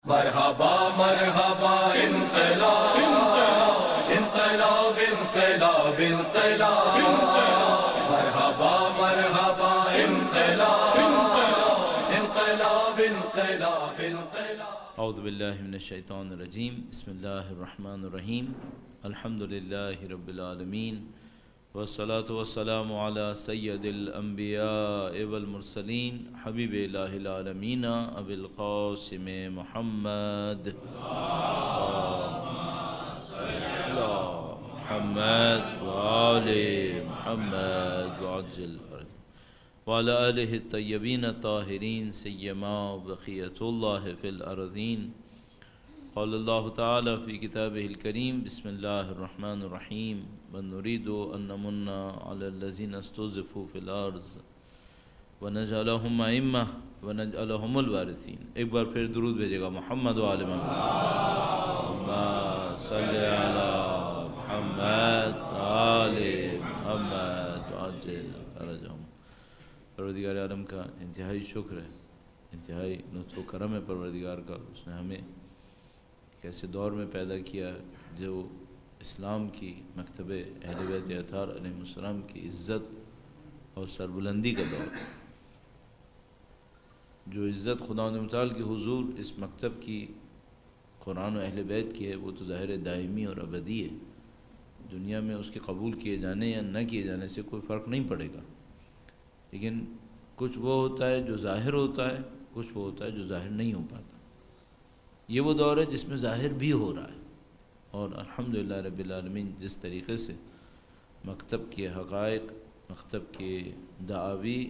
مرحبا مرحبا انقلاب انقلاب انقلاب انقلاب مرحبا مرحبا انقلاب انقلاب انقلاب انقلاب اعوذ باللہ من الشیطان الرجیم بسم اللہ الرحمن الرحیم الحمد للہ رب العالمین والصلاة والسلام علی سید الانبیاء والمرسلین حبیب الہ العالمین ابی القاسم محمد محمد وآل محمد وعجل وعلى آلہ الطیبین الطاہرین سیما بقیۃ اللہ فی الارضین قال اللہ تعالی فی کتابہ الکریم بسم اللہ الرحمن الرحیم ونريد أن نمن على الذين استضعفوا في الأرض ونجعلهم أئمة ونجعلهم الوارثين. ایک بار پھر درود بھیجے گا محمد و آل محمد اللہم صلی علی محمد و آل محمد وعجل فرجهم. پروردگار عالم کا انتہائی شکر ہے، انتہائی لطف و کرم ہے پروردگار کا. اس نے ہمیں ایک ایسے دور میں پیدا کیا جو اسلام کی مکتب اہل بیت اطہار علیہ السلام کی عزت اور سربلندی کا دور، جو عزت خدا متعال کی حضور اس مکتب کی قرآن و اہل بیت کی ہے وہ تو ظاہر دائمی اور ابدی ہے. دنیا میں اس کے قبول کیے جانے یا نہ کیے جانے سے کوئی فرق نہیں پڑے گا، لیکن کچھ وہ ہوتا ہے جو ظاہر ہوتا ہے، کچھ وہ ہوتا ہے جو ظاہر نہیں ہو پاتا. یہ وہ دور ہے جس میں ظاہر بھی ہو رہا ہے، اور الحمدللہ رب العالمین جس طریقے سے مکتب کے حقائق، مکتب کے دعاوی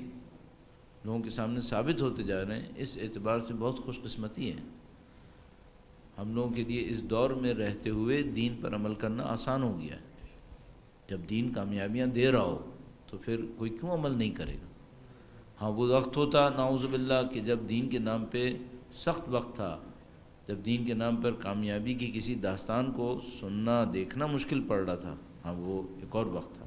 لوگوں کے سامنے ثابت ہوتے جا رہے ہیں، اس اعتبار سے بہت خوش قسمتی ہے. ہم لوگوں کے لیے اس دور میں رہتے ہوئے دین پر عمل کرنا آسان ہو گیا ہے. جب دین کامیابیاں دے رہا ہو تو پھر کوئی کیوں عمل نہیں کرے گا؟ ہاں وہ وقت ہوتا نعوذ باللہ کہ جب دین کے نام پہ سخت وقت تھا، جب دین کے نام پر کامیابی کی کسی داستان کو سننا دیکھنا مشکل پڑ رہا تھا، ہاں وہ ایک اور وقت تھا.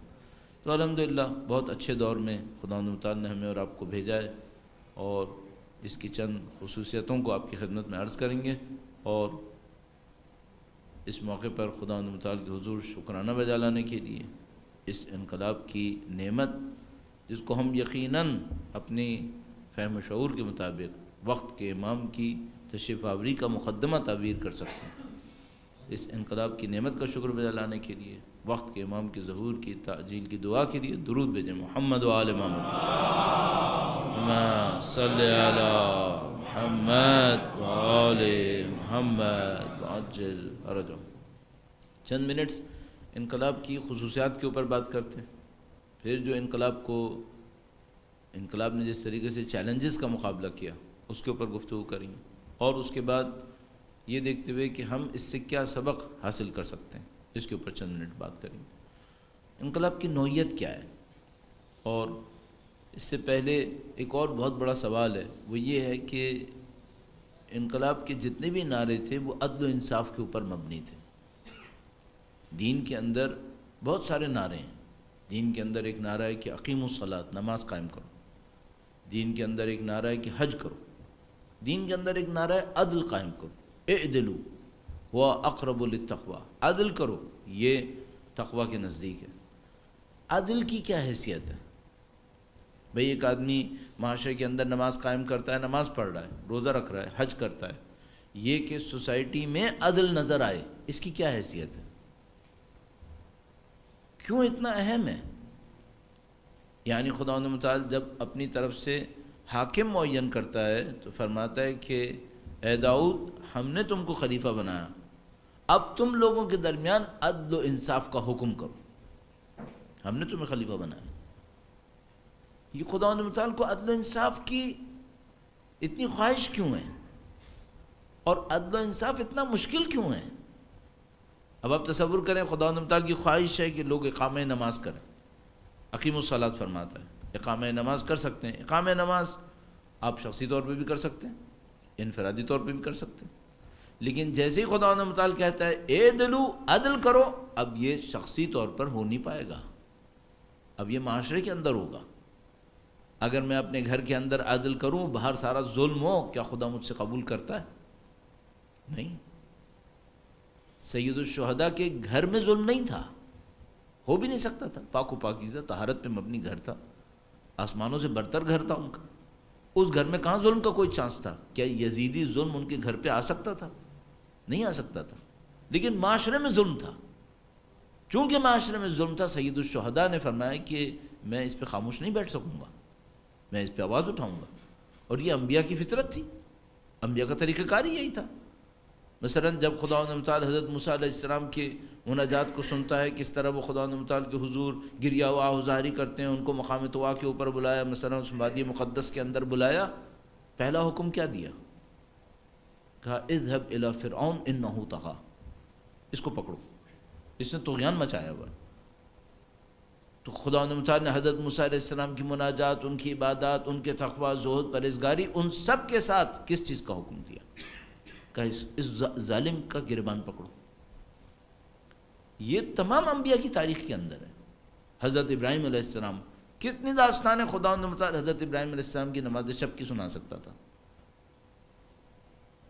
تو الحمدللہ بہت اچھے دور میں خدا متعال نے ہمیں اور آپ کو بھیجا ہے، اور اس کی چند خصوصیتوں کو آپ کی خدمت میں عرض کریں گے، اور اس موقع پر خدا متعال کے حضور شکرانہ بجا لانے کے لیے اس انقلاب کی نعمت، جس کو ہم یقیناً اپنی فہم و شعور کے مطابق وقت کے امام کی تشریف آوری کا مقدمہ تعبیر کر سکتے ہیں، اس انقلاب کی نعمت کا شکر بجا لانے کے لیے وقت کے امام کے ظہور کی تعجیل کی دعا کے لیے درود بھیجیں محمد و آل محمد اللہم صلی علی محمد و آل محمد وعجل فرجهم. چند منٹس انقلاب کی خصوصیات کے اوپر بات کرتے ہیں، پھر جو انقلاب نے جس طریقے سے چیلنجز کا مقابلہ کیا اس کے اوپر گفتگو کریں گے، اور اس کے بعد یہ دیکھتے ہوئے کہ ہم اس سے کیا سبق حاصل کر سکتے ہیں اس کے اوپر چند منٹ بات کریں گے. انقلاب کی نوعیت کیا ہے؟ اور اس سے پہلے ایک اور بہت بڑا سوال ہے، وہ یہ ہے کہ انقلاب کے جتنے بھی نعرے تھے وہ عدل و انصاف کے اوپر مبنی تھے. دین کے اندر بہت سارے نعرے ہیں. دین کے اندر ایک نعرہ ہے کہ اقیموا الصلاۃ، نماز قائم کرو. دین کے اندر ایک نعرہ ہے کہ حج کرو. دین کے اندر ایک نعرہ ہے عدل قائم کرو، اعدلوا هو اقرب للتقوی، عدل کرو یہ تقوی کے نزدیک ہے. عدل کی کیا حیثیت ہے؟ بھئی ایک آدمی معاشرے کے اندر نماز قائم کرتا ہے، نماز پڑھ رہا ہے، روزہ رکھ رہا ہے، حج کرتا ہے، یہ کہ سوسائٹی میں عدل نظر آئے، اس کی کیا حیثیت ہے؟ کیوں اتنا اہم ہے؟ یعنی خدا متعال جب اپنی طرف سے حاکم معین کرتا ہے تو فرماتا ہے کہ اے داؤد ہم نے تم کو خلیفہ بنایا، اب تم لوگوں کے درمیان عدل و انصاف کا حکم کرو. ہم نے تمہیں خلیفہ بنایا. یہ خدا متعال کو عدل و انصاف کی اتنی خواہش کیوں ہے؟ اور عدل و انصاف اتنا مشکل کیوں ہے؟ اب آپ تصور کریں خدا متعال کی خواہش ہے کہ لوگ اقامہ نماز کریں. اقیم الصلاۃ فرماتا ہے، اقامہ نماز کر سکتے ہیں. اقامہ نماز آپ شخصی طور پہ بھی کر سکتے ہیں، انفرادی طور پہ بھی کر سکتے ہیں، لیکن جیسے ہی خدا متعال کہتا ہے اعدلوا، عدل کرو، اب یہ شخصی طور پر ہو نہیں پائے گا، اب یہ معاشرے کے اندر ہوگا. اگر میں اپنے گھر کے اندر عدل کروں، باہر سارا ظلم ہو، کیا خدا مجھ سے قبول کرتا ہے؟ نہیں، سید الشہداء کے گھر میں ظلم نہیں تھا، ہو بھی نہیں سکتا تھا، پاک و پاکیزہ طہارت پہ مبنی گھر تھا، آسمانوں سے برتر گھر تھا ان کا، اس گھر میں کہاں ظلم کا کوئی چانس تھا؟ کیا یزیدی ظلم ان کے گھر پہ آ سکتا تھا؟ نہیں آ سکتا تھا، لیکن معاشرے میں ظلم تھا، چونکہ معاشرے میں ظلم تھا، سید الشہداء نے فرمایا کہ میں اس پہ خاموش نہیں بیٹھ سکوں گا، میں اس پہ آواز اٹھاؤں گا، اور یہ انبیاء کی فطرت تھی، انبیاء کا طریقہ کار ہی یہی تھا۔ مثلا جب خداوند متعال حضرت موسیٰ علیہ السلام کے مناجات کو سنتا ہے، کس طرح وہ خداوند متعال کے حضور گریہ و آہوزاری کرتے ہیں، ان کو مقام طوا کے اوپر بلایا، مثلا اس وادی مقدس کے اندر بلایا، پہلا حکم کیا دیا؟ کہا اذهب الى فرعون انه طغى، اس کو پکڑو، اس نے طغیان مچایا ہوا ہے۔ تو خداوند متعال نے حضرت موسیٰ علیہ السلام کی مناجات، ان کی عبادات، ان کے تقوی، زہد، پرہیزگاری، ان سب کے ساتھ کس چیز کا حکم دیا؟ کہ اس ظالم کا گریبان پکڑو۔ یہ تمام انبیاء کی تاریخ کے اندر ہے۔ حضرت ابراہیم علیہ السلام، کتنی داستانیں خداوند متعال حضرت ابراہیم علیہ السلام کی نماز شب کی سنا سکتا تھا،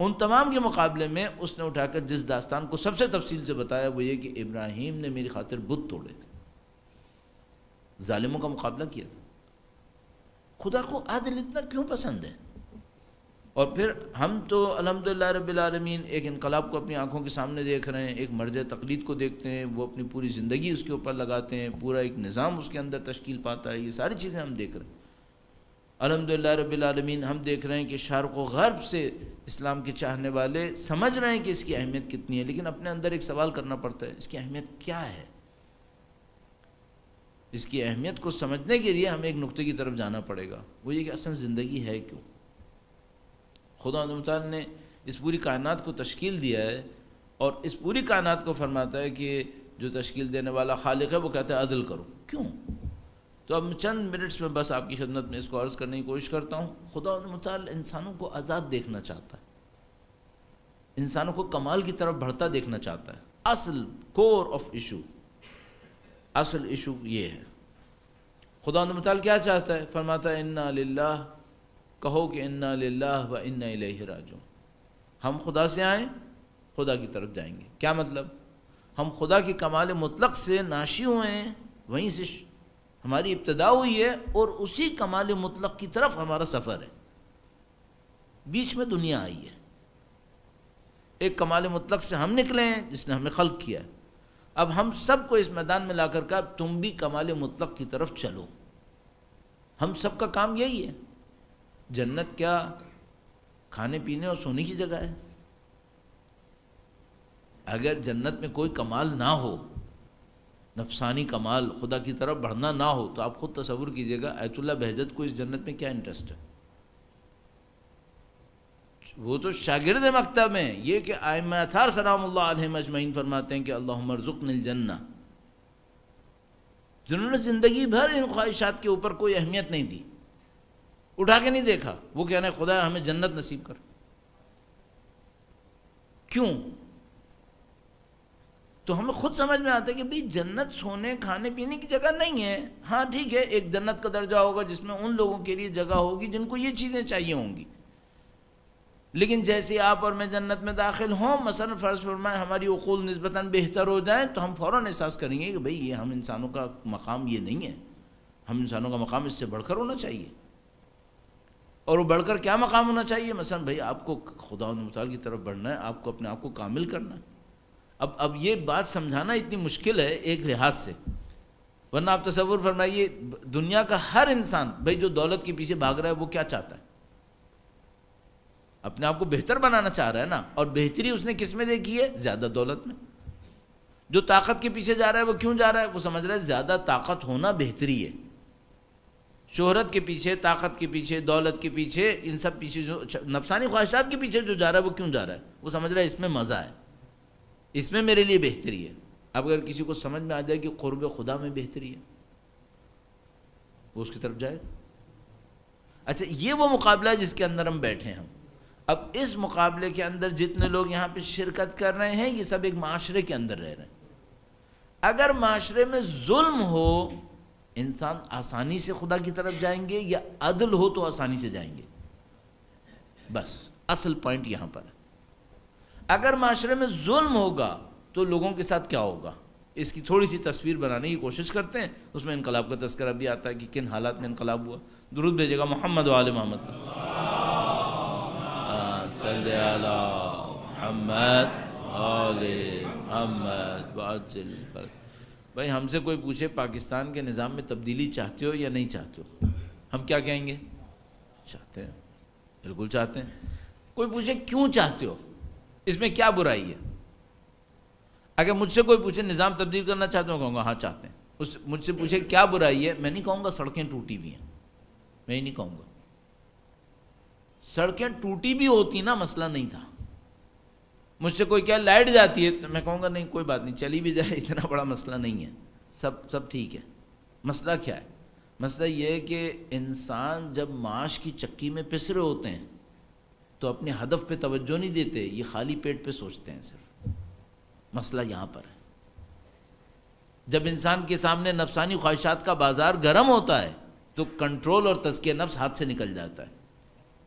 ان تمام کے مقابلے میں اس نے اٹھا کر جس داستان کو سب سے تفصیل سے بتایا وہ یہ کہ ابراہیم نے میری خاطر بت توڑے تھے، ظالموں کا مقابلہ کیا تھا۔ خدا کو عادل اتنا کیوں پسند ہے؟ اور پھر ہم تو الحمدللہ رب العالمین ایک انقلاب کو اپنی آنکھوں کے سامنے دیکھ رہے ہیں، ایک مرجع تقلید کو دیکھتے ہیں، وہ اپنی پوری زندگی اس کے اوپر لگاتے ہیں، پورا ایک نظام اس کے اندر تشکیل پاتا ہے، یہ ساری چیزیں ہم دیکھ رہے ہیں۔ الحمدللہ رب العالمین ہم دیکھ رہے ہیں کہ شرق و غرب سے اسلام کے چاہنے والے سمجھ رہے ہیں کہ اس کی اہمیت کتنی ہے، لیکن اپنے اندر ایک سوال کرنا پڑتا ہے، اس کی اہمیت کیا ہے؟ اس کی اہمیت کو سمجھنے کے لیے ہمیں ایک نقطے کی طرف جانا پڑے گا، وہ یہ کہ اصل زندگی ہے کیوں؟ خدا متعال نے اس پوری کائنات کو تشکیل دیا ہے، اور اس پوری کائنات کو فرماتا ہے کہ جو تشکیل دینے والا خالق ہے وہ کہتا ہے عدل کرو۔ کیوں؟ تو اب چند منٹس میں بس آپ کی خدمت میں اس کو عرض کرنے کی کوشش کرتا ہوں۔ خدا متعال انسانوں کو آزاد دیکھنا چاہتا ہے، انسانوں کو کمال کی طرف بڑھتا دیکھنا چاہتا ہے۔ اصل کور آف ایشو، اصل ایشو یہ ہے۔ خدا متعال کیا چاہتا ہے؟ فرماتا ہے انا للہ، کہو کہ انا للہ و انا الیہ راجعون، ہم خدا سے آئیں، خدا کی طرف جائیں گے۔ کیا مطلب؟ ہم خدا کی کمال مطلق سے ناشی ہوئے ہیں، وہیں سے ہماری ابتدا ہوئی ہے، اور اسی کمال مطلق کی طرف ہمارا سفر ہے۔ بیچ میں دنیا آئی ہے، ایک کمال مطلق سے ہم نکلے ہیں جس نے ہمیں خلق کیا ہے۔ اب ہم سب کو اس میدان میں لا کر کہا تم بھی کمال مطلق کی طرف چلو۔ ہم سب کا کام یہی ہے۔ جنت کیا کھانے پینے اور سونے کی جگہ ہے؟ اگر جنت میں کوئی کمال نہ ہو، نفسانی کمال، خدا کی طرف بڑھنا نہ ہو، تو آپ خود تصور کیجئے گا آیت اللہ بہجت کو اس جنت میں کیا انٹرسٹ ہے؟ وہ تو شاگرد مکتب ہیں، یہ کہ ائمہ اطہار سلام اللہ علیہم اجمعین فرماتے ہیں کہ اللہم ارزقنی الجنہ، جنہوں نے زندگی بھر ان خواہشات کے اوپر کوئی اہمیت نہیں دی، اٹھا کے نہیں دیکھا، وہ کہنا ہے خدا ہمیں جنت نصیب کر۔ کیوں؟ تو ہمیں خود سمجھ میں آتا ہے کہ بھئی جنت سونے کھانے پینے کی جگہ نہیں ہے۔ ہاں ٹھیک ہے، ایک جنت کا درجہ ہوگا جس میں ان لوگوں کے لیے جگہ ہوگی جن کو یہ چیزیں چاہیے ہوں گی، لیکن جیسے آپ اور میں جنت میں داخل ہوں، مثلا فرض فرمائیں ہماری عقول نسبتاً بہتر ہو جائیں، تو ہم فوراً احساس کریں گے کہ بھئی یہ ہم انسانوں کا مقام یہ نہیں ہے، ہم انسانوں کا مقام اس سے بڑھ کر ہونا چاہیے۔ اور وہ بڑھ کر کیا مقام ہونا چاہیے؟ مثلا بھئی آپ کو خدا متعال کی طرف بڑھنا ہے، آپ کو اپنے آپ کو کامل کرنا ہے۔ اب یہ بات سمجھانا اتنی مشکل ہے ایک لحاظ سے، ورنہ آپ تصور فرمائیے دنیا کا ہر انسان بھئی جو دولت کے پیچھے بھاگ رہا ہے وہ کیا چاہتا ہے؟ اپنے آپ کو بہتر بنانا چاہ رہا ہے نا، اور بہتری اس نے کس میں دیکھی ہے؟ زیادہ دولت میں۔ جو طاقت کے پیچھے جا رہا ہے وہ کیوں جا رہا ہے؟ وہ سمجھ رہا ہے زیادہ طاقت ہونا بہتری ہے۔ شہرت کے پیچھے، طاقت کے پیچھے، دولت کے پیچھے، ان سب پیچھے جو نفسانی خواہشات کے پیچھے جو جا رہا ہے وہ کیوں جا رہا ہے؟ وہ سمجھ رہا ہے اس میں مزہ ہے، اس میں میرے لیے بہتری ہے۔ اب اگر کسی کو سمجھ میں آ جائے کہ قرب خدا میں بہتری ہے، وہ اس کی طرف جائے۔ اچھا، یہ وہ مقابلہ ہے جس کے اندر ہم بیٹھے ہیں۔ اب اس مقابلے کے اندر جتنے لوگ یہاں پہ شرکت کر رہے ہیں یہ سب ایک معاشرے کے اندر رہ رہے ہیں۔ اگر معاشرے میں ظلم ہو، انسان آسانی سے خدا کی طرف جائیں گے، یا عدل ہو تو آسانی سے جائیں گے؟ بس اصل پوائنٹ یہاں پر ہے۔ اگر معاشرے میں ظلم ہوگا تو لوگوں کے ساتھ کیا ہوگا، اس کی تھوڑی سی تصویر بنانے کی کوشش کرتے ہیں. اس میں انقلاب کا تذکرہ بھی آتا ہے کہ کن حالات میں انقلاب ہوا. درود بھیجے گا محمد و آل محمد. صلی علی محمد آل محمد وعجل. بھائی ہم سے کوئی پوچھے پاکستان کے نظام میں تبدیلی چاہتے ہو یا نہیں چاہتے ہو، ہم کیا کہیں گے؟ چاہتے ہیں، بالکل چاہتے ہیں. کوئی پوچھے کیوں چاہتے ہو، اس میں کیا برائی ہے؟ اگر مجھ سے کوئی پوچھے نظام تبدیل کرنا چاہتے ہو، کہوں گا ہاں چاہتے ہیں. مجھ سے پوچھے کیا برائی ہے، میں نہیں کہوں گا سڑکیں ٹوٹی ہوئی ہیں، میں ہی نہیں کہوں گا. سڑکیں ٹوٹی بھی ہوتی نا مسئلہ نہیں تھا. مجھ سے کوئی کیا لائٹ جاتی ہے تو میں کہوں گا نہیں کوئی بات نہیں، چلی بھی جائے اتنا بڑا مسئلہ نہیں ہے، سب ٹھیک ہے. مسئلہ کیا ہے؟ مسئلہ یہ ہے کہ انسان جب معاش کی چکی میں پس رہے ہوتے ہیں تو اپنے ہدف پہ توجہ نہیں دیتے، یہ خالی پیٹ پہ سوچتے ہیں صرف. مسئلہ یہاں پر ہے. جب انسان کے سامنے نفسانی خواہشات کا بازار گرم ہوتا ہے تو کنٹرول اور تزکیہ نفس ہاتھ سے نکل جاتا ہے،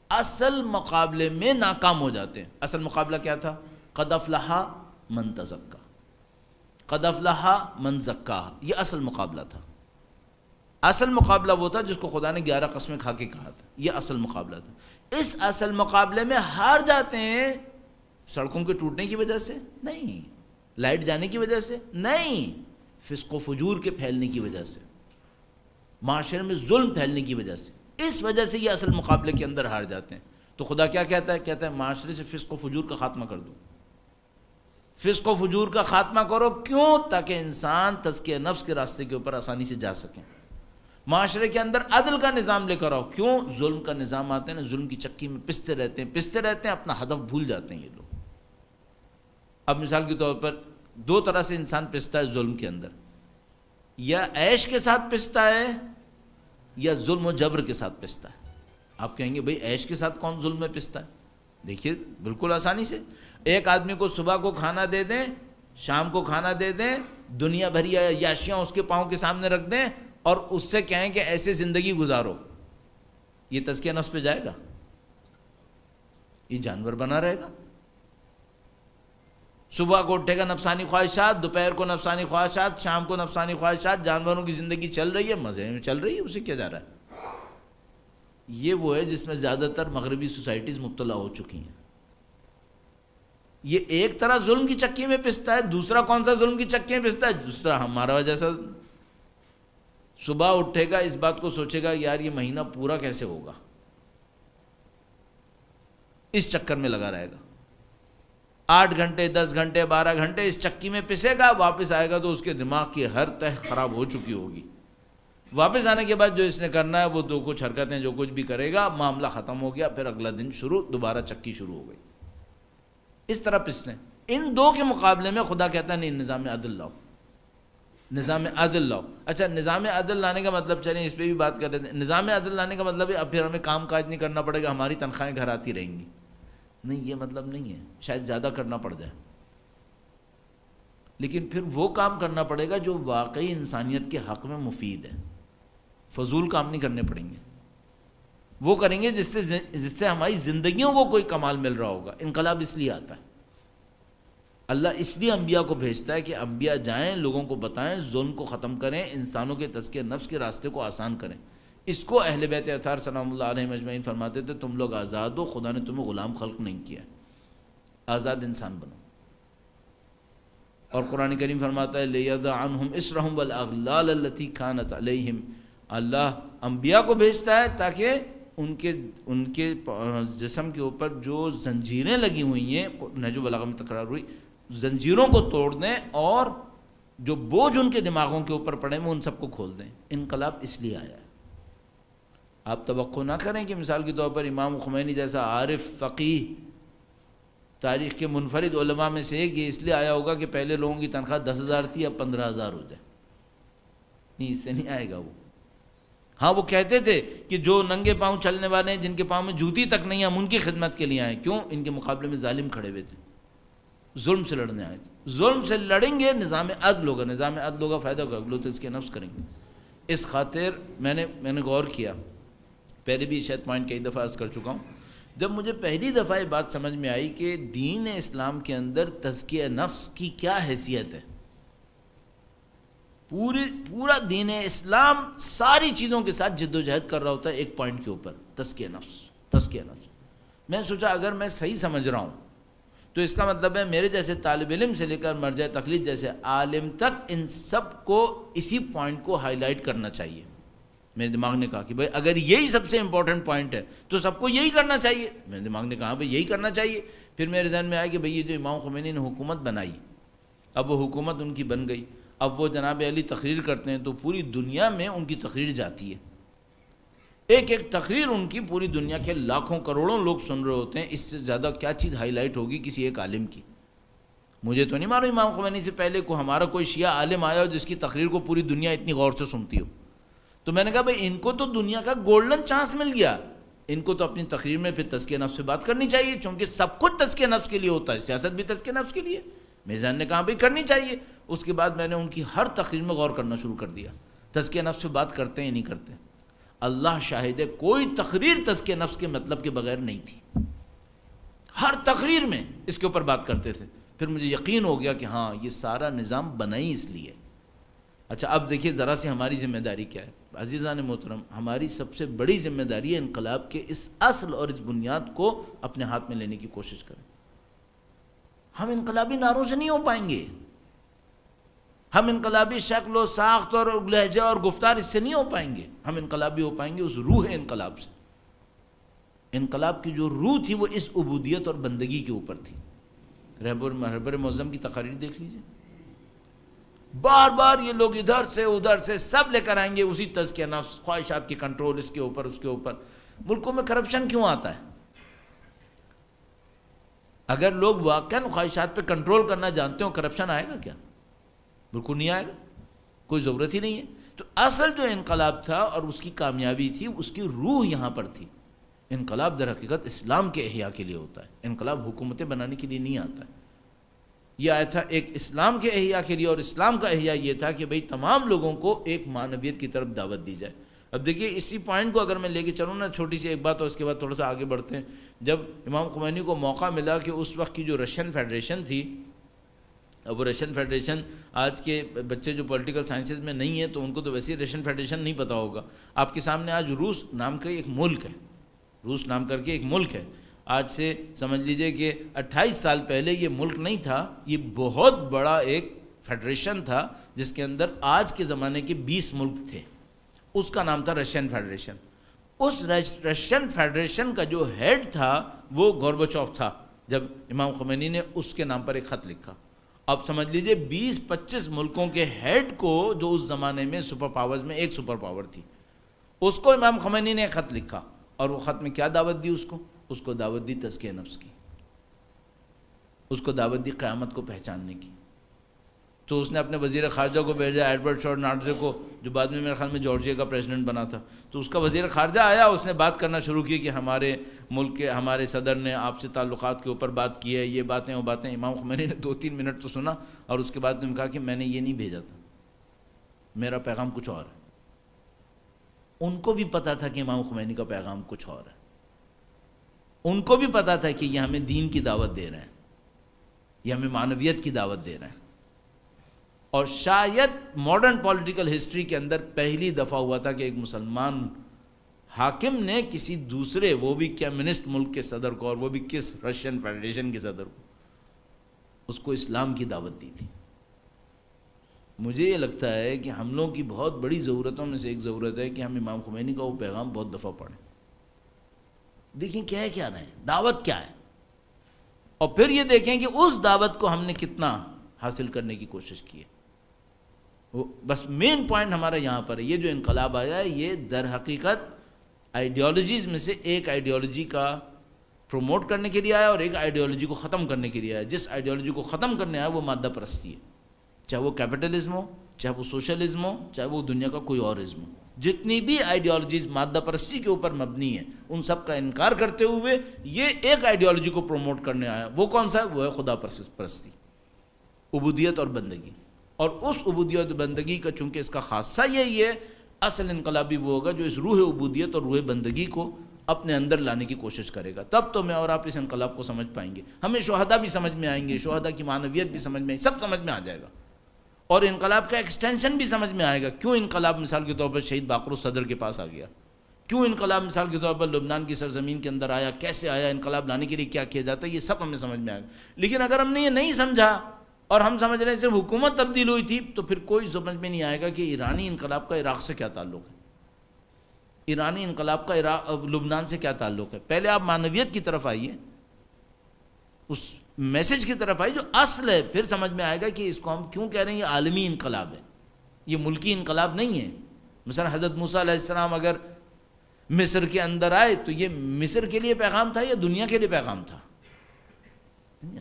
اصل مقابلے میں ناکام ہو جاتے ہیں. اصل مقابلہ کیا تھا؟ قد افلح من تزکا، قد افلح من زکاہا، یہ اصل مقابلہ تھا. اصل مقابلہ وہ تھا جس کو خدا نے 11 قسمیں کھا کے کہا تھا، یہ اصل مقابلہ تھا. اس اصل مقابلے میں ہار جاتے ہیں سڑکوں کے ٹوٹنے کی وجہ سے نہیں، لائٹ جانے کی وجہ سے نہیں، فسق و فجور کے پھیلنے کی وجہ سے، معاشرے میں ظلم پھیلنے کی وجہ سے. اس وجہ سے یہ اصل مقابلے کے اندر ہار جاتے ہیں. تو خدا کیا کہتا ہے؟ کہتا ہے معاشرے سے فسق و فجور کا خاتمہ کر دو. فسق و فجور کا خاتمہ کرو. کیوں؟ تاکہ انسان تزکیہ نفس کے راستے کے اوپر آسانی سے جا سکیں. معاشرے کے اندر عدل کا نظام لے کر آؤ. کیوں؟ ظلم کا نظام آتے ہیں نا، ظلم کی چکی میں پستے رہتے ہیں، اپنا ہدف بھول جاتے ہیں یہ لوگ. اب مثال کے طور پر 2 طرح سے انسان پستا ہے ظلم کے اندر، یا عیش کے ساتھ پستا ہے یا ظلم و جبر کے ساتھ پستا ہے. آپ کہیں گے بھئی عیش کے ساتھ کون ظلم میں پستا ہے؟ دیکھیے بالکل آسانی سے، ایک آدمی کو صبح کو کھانا دے دیں، شام کو کھانا دے دیں، دنیا بھری عیاشیاں اس کے پاؤں کے سامنے رکھ دیں اور اس سے کہیں کہ ایسے زندگی گزارو، یہ تزکیہ نفس پہ جائے گا؟ یہ جانور بنا رہے گا. صبح کو اٹھے گا نفسانی خواہشات، دوپہر کو نفسانی خواہشات، شام کو نفسانی خواہشات. جانوروں کی زندگی چل رہی ہے، مزے میں چل رہی ہے، اسے کیا جا رہا ہے؟ یہ وہ ہے جس میں زیادہ تر مغربی سوسائٹیز مبتلا ہو چکی ہیں. یہ ایک طرح ظلم کی چکی میں پستا ہے. دوسرا کون سا ظلم کی چکی میں پستا ہے؟ دوسرا ہمارا جیسا صبح اٹھے گا، اس بات کو سوچے گا یار یہ مہینہ پورا کیسے ہوگا، اس چکر میں لگا رہے گا. 8 گھنٹے 10 گھنٹے 12 گھنٹے اس چکی میں پسے گا. واپس آئے گا تو اس کے دماغ کی ہر تہ خراب ہو چکی ہوگی. واپس آنے کے بعد جو اس نے کرنا ہے وہ 2 کچھ حرکتیں جو کچھ بھی کرے گا، معاملہ ختم ہو گیا. پھر اگلا دن شروع، دوبارہ چکی شروع ہو گئی. اس طرح پسنے. ان 2 کے مقابلے میں خدا کہتا ہے نہیں، نظام عدل لاؤ، نظام عدل لاؤ. اچھا نظام عدل لانے کا مطلب، چلیں اس پہ بھی بات کر رہے ہیں. نظام عدل لانے کا مطلب ہے اب پھر ہمیں کام کاج نہیں کرنا پڑے گا، ہماری تنخواہیں گھر آتی رہیں گی. نہیں، یہ مطلب نہیں ہے. شاید زیادہ کرنا پڑ جائے، لیکن پھر وہ کام کرنا پڑے گا جو واقعی انسانیت کے حق میں مفید ہے. فضول کام نہیں کرنے پڑیں گے، وہ کریں گے جس سے ہماری زندگیوں کو کوئی کمال مل رہا ہوگا. انقلاب اس لیے آتا ہے، اللہ اس لیے انبیاء کو بھیجتا ہے کہ انبیاء جائیں، لوگوں کو بتائیں، ظلم کو ختم کریں، انسانوں کے تزکیہ نفس کے راستے کو آسان کریں. اس کو اہل بیت اطہار سلام اللہ علیہم اجمعین فرماتے تھے تم لوگ آزاد ہو، خدا نے تمہیں غلام خلق نہیں کیا، آزاد انسان بنو. اور قرآن کریم فرماتا ہے لِيَضَعَ عَنْهُمْ إِسْرَهُمْ وَالْأَغْلَالَ الَّتِي كَانَتْ عَلَيْهِمْ. اللہ انبیاء کو بھیجتا ہے تاکہ ان کے جسم کے اوپر جو زنجیریں لگی ہوئی ہیں، نہج البلاغہ میں تکرار ہوئی، زنجیروں کو توڑ دیں اور جو بوجھ ان کے دماغوں کے اوپر پڑے ہیں ان سب کو کھول دیں. انقلاب اس لیے آیا ہے. آپ توقع نہ کریں کہ مثال کے طور پر امام خمینی جیسا عارف فقیہ تاریخ کے منفرد علماء میں سے ایک یہ اس لیے آیا ہوگا کہ پہلے لوگوں کی تنخواہ 10,000 تھی اب 15,000 ہو جائے. نہیں، اس سے نہیں آئے گا وہ. ہاں وہ کہتے تھے کہ جو ننگے پاؤں چلنے والے ہیں، جن کے پاؤں میں جوتی تک نہیں، ہم ان کی خدمت کے لیے آئے. کیوں؟ ان کے مقابلے میں ظالم کھڑے ہوئے تھے، ظلم سے لڑنے آئے تھے. ظلم سے لڑیں گے، نظام عدل ہوگا، نظام عدل ہوگا، فائدہ ہوگا، لوگ اس کے نفس کریں گے. اس خاطر میں نے غور کیا، پہلے بھی شاید پوائنٹ کئی دفعہ عرض کر چکا ہوں، جب مجھے پہلی دفعہ یہ بات سمجھ میں آئی کہ دین اسلام کے اندر تزکیہ نفس کی کیا حیثیت ہے، پورا دین اسلام ساری چیزوں کے ساتھ جد و جہد کر رہا ہوتا ہے ایک پوائنٹ کے اوپر، تزکیہ نفس۔ میں سوچا اگر میں صحیح سمجھ رہا ہوں تو اس کا مطلب ہے میرے جیسے طالب علم سے لے کر مرجع تقلید جیسے عالم تک ان سب کو اسی پوائنٹ کو ہائی لائٹ کرنا چاہیے۔ میرے دماغ نے کہا کہ بھائی اگر یہی سب سے امپورٹنٹ پوائنٹ ہے تو سب کو یہی کرنا چاہیے۔ میرے دماغ نے کہا بھائی یہی کرنا چاہیے۔ پھر میرے ذہن میں آیا کہ بھئی یہ جو امام خمینی نے حکومت بنائی، اب وہ حکومت ان کی بن گئی، اب وہ جناب علی تقریر کرتے ہیں تو پوری دنیا میں ان کی تقریر جاتی ہے، ایک ایک تقریر ان کی پوری دنیا کے لاکھوں کروڑوں لوگ سن رہے ہوتے ہیں۔ اس سے زیادہ کیا چیز ہائی لائٹ ہوگی کسی ایک عالم کی؟ مجھے تو نہیں معلوم امام خمینی سے پہلے ہمارا کوئی شیعہ عالم آیا ہو جس کی تقریر کو پوری دنیا اتنی غور سے سنتی ہو۔ تو میں نے کہا بھئی ان کو تو دنیا کا گولڈن چانس مل گیا، ان کو تو اپنی تقریر میں پھر تزکیہ نفس سے بات کرنی چاہیے، چونکہ سب کچھ تزکیہ نفس کے لیے ہوتا ہے، سیاست بھی تزکیہ نفس کے لیے۔ میرے ذہن نے کہا بھئی کرنی چاہیے۔ اس کے بعد میں نے ان کی ہر تقریر میں غور کرنا شروع کر دیا، تزکیہ نفس سے بات کرتے ہیں یا نہیں کرتے۔ اللہ شاہد ہے کوئی تقریر تزکیہ نفس کے مطلب کے بغیر نہیں تھی، ہر تقریر میں اس کے اوپر بات کرتے تھے۔ پھر مجھے یقین ہو گیا کہ ہاں یہ سارا نظام بنا ہی اس لیے۔ اچھا اب دیکھیے ذرا سی ہماری ذمہ داری کیا ہے۔ عزیزان محترم، ہماری سب سے بڑی ذمہ داری ہے انقلاب کے اس اصل اور اس بنیاد کو اپنے ہاتھ میں لینے کی کوشش کریں۔ ہم انقلابی نعروں سے نہیں ہو پائیں گے، ہم انقلابی شکل و ساخت اور لہجہ اور گفتار اس سے نہیں ہو پائیں گے، ہم انقلابی ہو پائیں گے اس روح انقلاب سے۔ انقلاب کی جو روح تھی وہ اس عبودیت اور بندگی کے اوپر تھی۔ رہبر معظم کی تقاریر دیکھ لیجئے، بار بار یہ لوگ ادھر سے ادھر سے سب لے کر آئیں گے اسی تزکیہ نفس، خواہشات کی کنٹرول، اس کے اوپر اس کے اوپر۔ ملکوں میں کرپشن کیوں آتا ہے؟ اگر لوگ واقعاً خواہشات پہ کنٹرول کرنا جانتے ہوں کرپشن آئے گا کیا؟ بالکل نہیں آئے گا، کوئی ضرورت ہی نہیں ہے۔ تو اصل جو انقلاب تھا اور اس کی کامیابی تھی، اس کی روح یہاں پر تھی۔ انقلاب در حقیقت اسلام کے احیاء کے لیے ہوتا ہے، انقلاب حکومتیں بنانے کے لیے نہیں آتا ہے۔ یہ آیا تھا ایک اسلام کے احیاء کے لیے، اور اسلام کا احیاء یہ تھا کہ بھئی تمام لوگوں کو ایک معنویت کی طرف دعوت دی جائے۔ اب دیکھیے اسی پوائنٹ کو اگر میں لے کے چلوں نا، چھوٹی سی ایک بات اور اس کے بعد تھوڑا سا آگے بڑھتے ہیں۔ جب امام خمینی کو موقع ملا کہ اس وقت کی جو رشین فیڈریشن تھی، اب وہ رشین فیڈریشن آج کے بچے جو پولیٹیکل سائنسز میں نہیں ہیں تو ان کو تو ویسے ہی رشین فیڈریشن نہیں پتہ ہوگا۔ آپ کے سامنے آج روس نام کا ایک ملک ہے، روس نام کر کے ایک ملک ہے۔ آج سے سمجھ لیجئے کہ 28 سال پہلے یہ ملک نہیں تھا، یہ بہت بڑا ایک فیڈریشن تھا جس کے اندر آج کے زمانے کے 20 ملک تھے، اس کا نام تھا رشین فیڈریشن۔ اس رشین فیڈریشن کا جو ہیڈ تھا وہ گورباچوف تھا، جب امام خمینی نے اس کے نام پر ایک خط لکھا۔ اب سمجھ لیجئے 20-25 ملکوں کے ہیڈ کو، جو اس زمانے میں سپر پاورز میں ایک سپر پاور تھی، اس کو امام خمینی نے خط لکھا، اور وہ خط میں کیا دعوت دی اس کو دعوت دی تزکیہ نفس کی، اس کو دعوت دی قیامت کو پہچاننے کی۔ تو اس نے اپنے وزیر خارجہ کو بھیجا، ایڈورڈ شورنارڈزے کو، جو بعد میں میرے خیال میں جارجیا کا پریزیڈنٹ بنا تھا۔ تو اس کا وزیر خارجہ آیا، اس نے بات کرنا شروع کی کہ ہمارے ملک کے ہمارے صدر نے آپ سے تعلقات کے اوپر بات کی ہے، یہ باتیں وہ باتیں۔ امام خمینی نے 2-3 منٹ تو سنا، اور اس کے بعد انہوں نے کہا کہ میں نے یہ نہیں بھیجا تھا، میرا پیغام کچھ اور ہے۔ ان کو بھی پتا تھا کہ امام خمینی کا پیغام کچھ اور ہے، ان کو بھی پتا تھا کہ یہ ہمیں دین کی دعوت دے رہے ہیں، یہ ہمیں معنویت کی دعوت دے رہے ہیں۔ اور شاید ماڈرن پولیٹیکل ہسٹری کے اندر پہلی دفعہ ہوا تھا کہ ایک مسلمان حاکم نے کسی دوسرے، وہ بھی کمیونسٹ ملک کے صدر کو، اور وہ بھی کس رشین فیڈریشن کے صدر کو، اس کو اسلام کی دعوت دی تھی۔ مجھے یہ لگتا ہے کہ ہم لوگوں کی بہت بڑی ضرورتوں میں سے ایک ضرورت ہے کہ ہم امام خمینی کا وہ پیغام بہت دفعہ پڑھیں، دیکھیں کیا ہے کیا نہیں، دعوت کیا ہے، اور پھر یہ دیکھیں کہ اس دعوت کو ہم نے کتنا حاصل کرنے کی کوشش کی ہے۔ بس مین پوائنٹ ہمارا یہاں پر ہے، یہ جو انقلاب آیا ہے یہ در حقیقت آئیڈیالوجیز میں سے ایک آئیڈیالوجی کا پروموٹ کرنے کے لیے آیا، اور ایک آئیڈیالوجی کو ختم کرنے کے لیے آیا۔ جس آئیڈیالوجی کو ختم کرنے آیا وہ مادہ پرستی ہے، چاہے وہ کیپٹلزم ہو، چاہے وہ سوشلزم ہو، چاہے وہ دنیا کا کوئی اور ازم ہو۔ جتنی بھی آئیڈیالوجیز مادہ پرستی کے اوپر مبنی ہیں ان سب کا انکار کرتے ہوئے یہ ایک آئیڈیالوجی کو پروموٹ کرنے آیا۔ وہ کون سا ہے؟ وہ ہے خدا پرستی، عبودیت اور بندگی۔ اور اس عبودیت و بندگی کا چونکہ اس کا خاصہ یہی ہے، اصل انقلابی وہ ہوگا جو اس روح عبودیت اور روح بندگی کو اپنے اندر لانے کی کوشش کرے گا، تب تو میں اور آپ اس انقلاب کو سمجھ پائیں گے. ہمیں شہداء بھی سمجھ میں آئیں گے، شہداء کی معنویت بھی سمجھ میں آئے، سب سمجھ میں آ جائے گا. اور انقلاب کا ایکسٹینشن بھی سمجھ میں آئے گا. کیوں انقلاب مثال کے طور پر شہید باقر الصدر کے پاس آ گیا، کیوں انقلاب مثال کے طور پر لبنان کی سرزمین کے اندر آیا، کیسے آیا، انقلاب لانے کے لیے کیا کیا جاتا ہے، یہ سب ہمیں سمجھ میں آئے گا. لیکن اگر ہم نے یہ نہیں سمجھا اور ہم سمجھ رہے ہیں صرف حکومت تبدیل ہوئی تھی، تو پھر کوئی سمجھ میں نہیں آئے گا کہ ایرانی انقلاب کا عراق سے کیا تعلق ہے، ایرانی انقلاب کا لبنان سے کیا تعلق ہے. پہلے آپ معنویت کی طرف آئیے، اس میسج کی طرف آئیے جو اصل ہے، پھر سمجھ میں آئے گا کہ اس کو ہم کیوں کہہ رہے ہیں یہ عالمی انقلاب ہے، یہ ملکی انقلاب نہیں ہے. مثلا حضرت موسیٰ علیہ السلام اگر مصر کے اندر آئے تو یہ مصر کے لیے پیغام تھا یا دنیا کے لیے پیغام تھا؟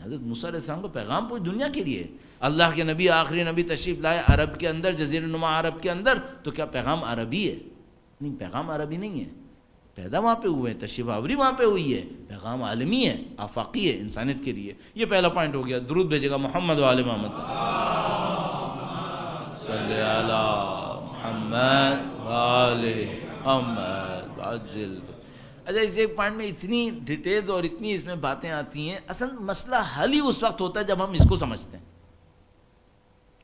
حضرت موسیٰ علیہ السلام کا پیغام پوری دنیا کے لیے. اللہ کے نبی آخری نبی تشریف لائے عرب کے اندر، جزیرہ نما عرب کے اندر، تو کیا پیغام عربی ہے؟ نہیں، پیغام عربی نہیں ہے. پیدا وہاں پہ ہوئے ہیں، تشریف آوری وہاں پہ ہوئی ہے، پیغام عالمی ہے، آفاقی ہے، انسانیت کے لیے. یہ پہلا پوائنٹ ہو گیا. درود بھیجے گا محمد و آل محمد. صلی علی محمد و آل محمد عجل. اچھا، اس ایک پوائنٹ میں اتنی ڈیٹیلز اور اتنی اس میں باتیں آتی ہیں. اصل مسئلہ حل ہی اس وقت ہوتا ہے جب ہم اس کو سمجھتے ہیں.